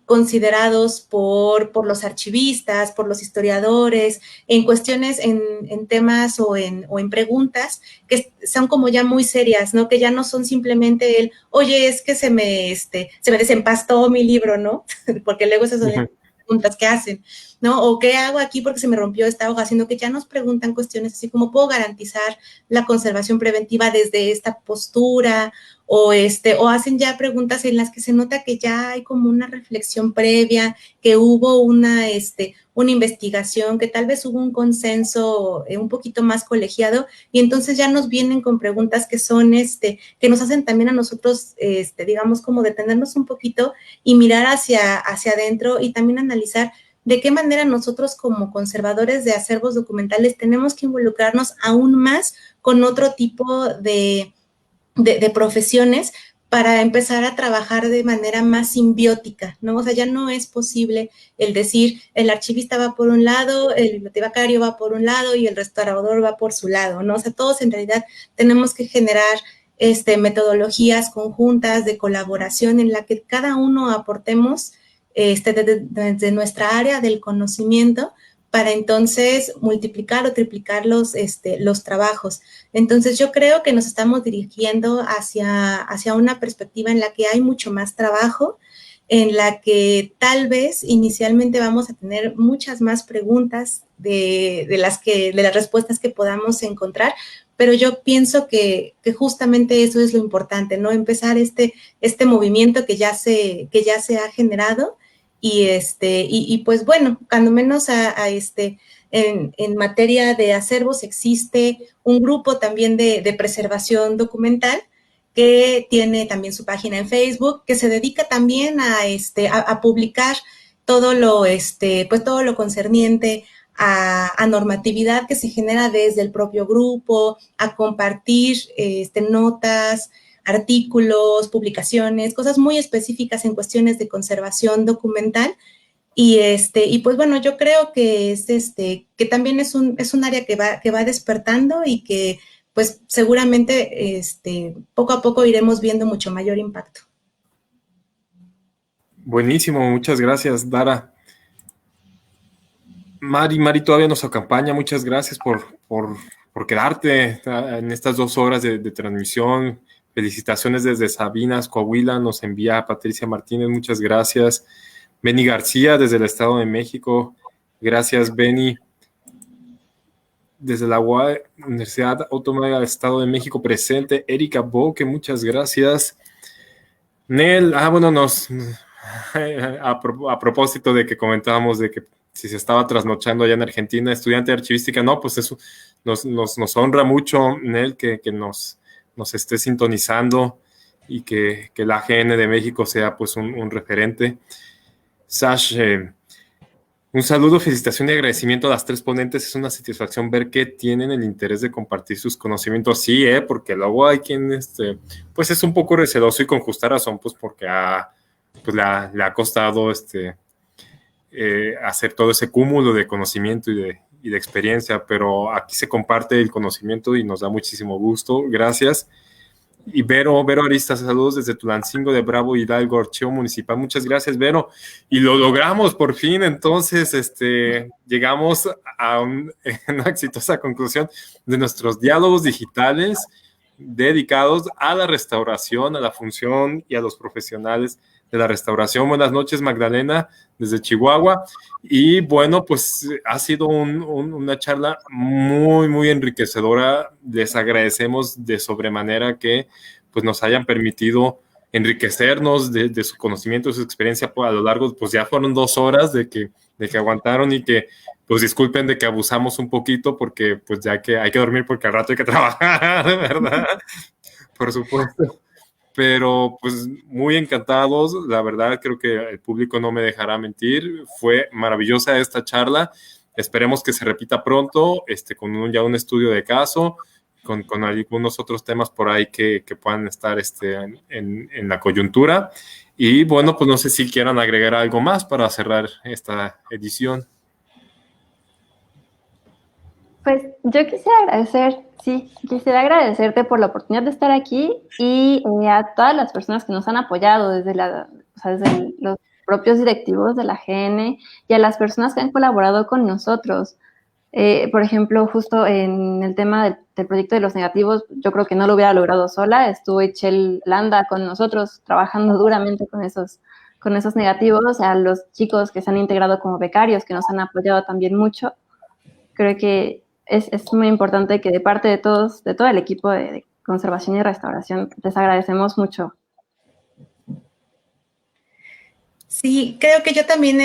considerados por los archivistas, por los historiadores, en cuestiones, en temas o en preguntas que son como ya muy serias, ¿no? Que ya no son simplemente oye, es que se me desempastó mi libro, ¿no? Porque luego esas son las preguntas que hacen, ¿no? O ¿qué hago aquí porque se me rompió esta hoja? Sino que ya nos preguntan cuestiones así como, ¿puedo garantizar la conservación preventiva desde esta postura? O hacen ya preguntas en las que se nota que ya hay como una reflexión previa, que hubo una investigación, que tal vez hubo un consenso un poquito más colegiado, y entonces ya nos vienen con preguntas que son, que nos hacen también a nosotros, digamos, como detenernos un poquito y mirar hacia adentro y también analizar de qué manera nosotros como conservadores de acervos documentales tenemos que involucrarnos aún más con otro tipo de profesiones para empezar a trabajar de manera más simbiótica, ¿no? O sea, ya no es posible el decir, el archivista va por un lado, el bibliotecario va por un lado y el restaurador va por su lado, ¿no? O sea, todos en realidad tenemos que generar metodologías conjuntas de colaboración en la que cada uno aportemos desde nuestra área del conocimiento para entonces multiplicar o triplicar los trabajos. Entonces, yo creo que nos estamos dirigiendo hacia una perspectiva en la que hay mucho más trabajo, en la que tal vez inicialmente vamos a tener muchas más preguntas de las respuestas que podamos encontrar, pero yo pienso que justamente eso es lo importante, ¿no? Empezar este movimiento que ya se ha generado. Y pues bueno, cuando menos en materia de acervos existe un grupo también de preservación documental que tiene también su página en Facebook, que se dedica también a publicar todo lo, pues todo lo concerniente a normatividad que se genera desde el propio grupo, a compartir notas, artículos, publicaciones, cosas muy específicas en cuestiones de conservación documental. Y pues bueno, yo creo que es que también es un área que va despertando y que pues seguramente poco a poco iremos viendo mucho mayor impacto. Buenísimo, muchas gracias, Dara. Mari todavía nos acompaña, muchas gracias por quedarte en estas 2 horas de transmisión. Felicitaciones desde Sabinas, Coahuila, nos envía Patricia Martínez, muchas gracias. Beni García desde el Estado de México, Gracias, Benny. Desde la UAE, Universidad Autónoma del Estado de México, presente. Erika Boque, muchas gracias. Nel, bueno, a propósito de que comentábamos de que si se estaba trasnochando allá en Argentina, estudiante de archivística, no, pues eso nos honra mucho, Nel, que nos esté sintonizando y que la AGN de México sea pues un referente. Sash, un saludo, felicitación y agradecimiento a las tres ponentes. Es una satisfacción ver que tienen el interés de compartir sus conocimientos. Sí, porque luego hay quien pues es un poco receloso y con justa razón, pues porque le ha costado hacer todo ese cúmulo de conocimiento y de experiencia, pero aquí se comparte el conocimiento y nos da muchísimo gusto. Gracias. Y Vero Aristas, saludos desde Tulancingo de Bravo, Hidalgo, Archivo Municipal. Muchas gracias, Vero. Y lo logramos por fin, entonces llegamos a una exitosa conclusión de nuestros diálogos digitales dedicados a la restauración, a la función y a los profesionales de la restauración. Buenas noches, Magdalena, desde Chihuahua. Y bueno, pues ha sido una charla muy, muy enriquecedora. Les agradecemos de sobremanera que pues nos hayan permitido enriquecernos de su conocimiento, de su experiencia a lo largo, pues ya fueron 2 horas de que aguantaron y que pues disculpen de que abusamos un poquito porque pues ya que hay que dormir porque al rato hay que trabajar, ¿verdad? Por supuesto. Pero pues muy encantados, la verdad creo que el público no me dejará mentir, fue maravillosa esta charla, esperemos que se repita pronto, con ya un estudio de caso, con algunos otros temas por ahí que puedan estar en la coyuntura, y bueno, pues no sé si quieran agregar algo más para cerrar esta edición. Pues yo quisiera agradecerte por la oportunidad de estar aquí y a todas las personas que nos han apoyado desde los propios directivos de la AGN y a las personas que han colaborado con nosotros. Por ejemplo, justo en el tema del proyecto de los negativos, yo creo que no lo hubiera logrado sola. Estuvo Echel Landa con nosotros trabajando duramente con esos negativos, a los chicos que se han integrado como becarios, que nos han apoyado también mucho. Creo que es muy importante que de parte de todos, de todo el equipo de conservación y restauración, les agradecemos mucho. Sí, creo que yo también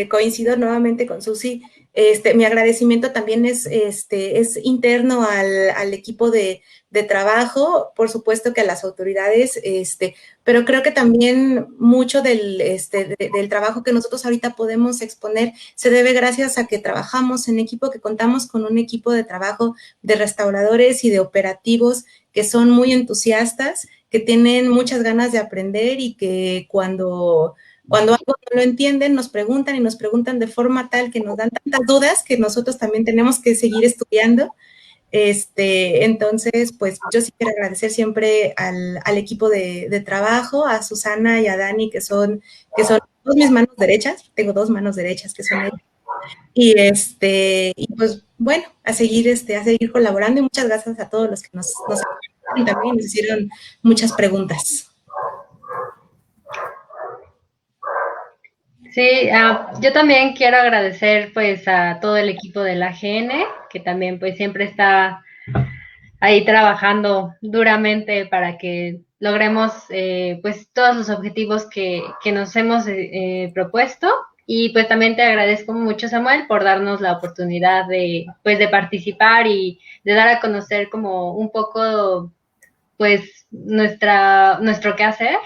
coincido nuevamente con Susi. Mi agradecimiento también es interno al equipo de trabajo, por supuesto que a las autoridades, pero creo que también mucho del trabajo que nosotros ahorita podemos exponer se debe gracias a que trabajamos en equipo, que contamos con un equipo de trabajo de restauradores y de operativos que son muy entusiastas, que tienen muchas ganas de aprender y que cuando algo no lo entienden, nos preguntan de forma tal que nos dan tantas dudas que nosotros también tenemos que seguir estudiando. Entonces, pues yo sí quiero agradecer siempre al equipo de trabajo, a Susana y a Dani, que son dos mis manos derechas. Tengo 2 manos derechas que son ellas. Y pues bueno, a seguir colaborando, y muchas gracias a todos los que nos también nos hicieron muchas preguntas. Sí, yo también quiero agradecer pues a todo el equipo de la AGN, que también pues siempre está ahí trabajando duramente para que logremos pues todos los objetivos que nos hemos propuesto. Y pues también te agradezco mucho, Samuel, por darnos la oportunidad de participar y de dar a conocer como un poco pues nuestro quehacer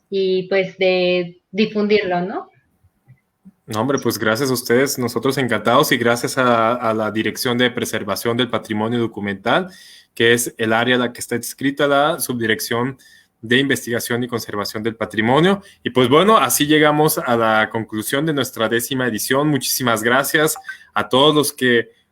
y pues de difundirlo, ¿no? No, hombre, pues gracias a ustedes, nosotros encantados, y gracias a la Dirección de Preservación del Patrimonio Documental, que es el área a la que está adscrita la Subdirección de Investigación y Conservación del Patrimonio. Y pues bueno, así llegamos a la conclusión de nuestra 10ª edición. Muchísimas gracias a todos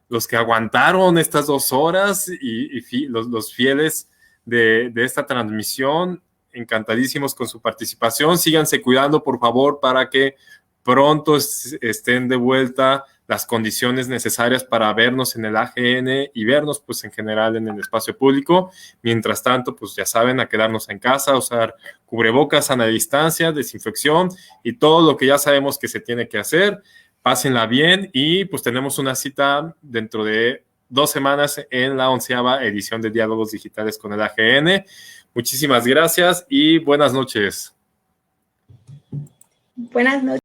los que aguantaron estas 2 horas y los fieles de esta transmisión. Encantadísimos con su participación. Síganse cuidando, por favor, para que pronto estén de vuelta las condiciones necesarias para vernos en el AGN y vernos pues en general en el espacio público. Mientras tanto, pues ya saben, a quedarnos en casa, usar cubrebocas, sana distancia, desinfección y todo lo que ya sabemos que se tiene que hacer. Pásenla bien y pues tenemos una cita dentro de 2 semanas en la 11ª edición de Diálogos Digitales con el AGN. Muchísimas gracias y buenas noches. Buenas noches.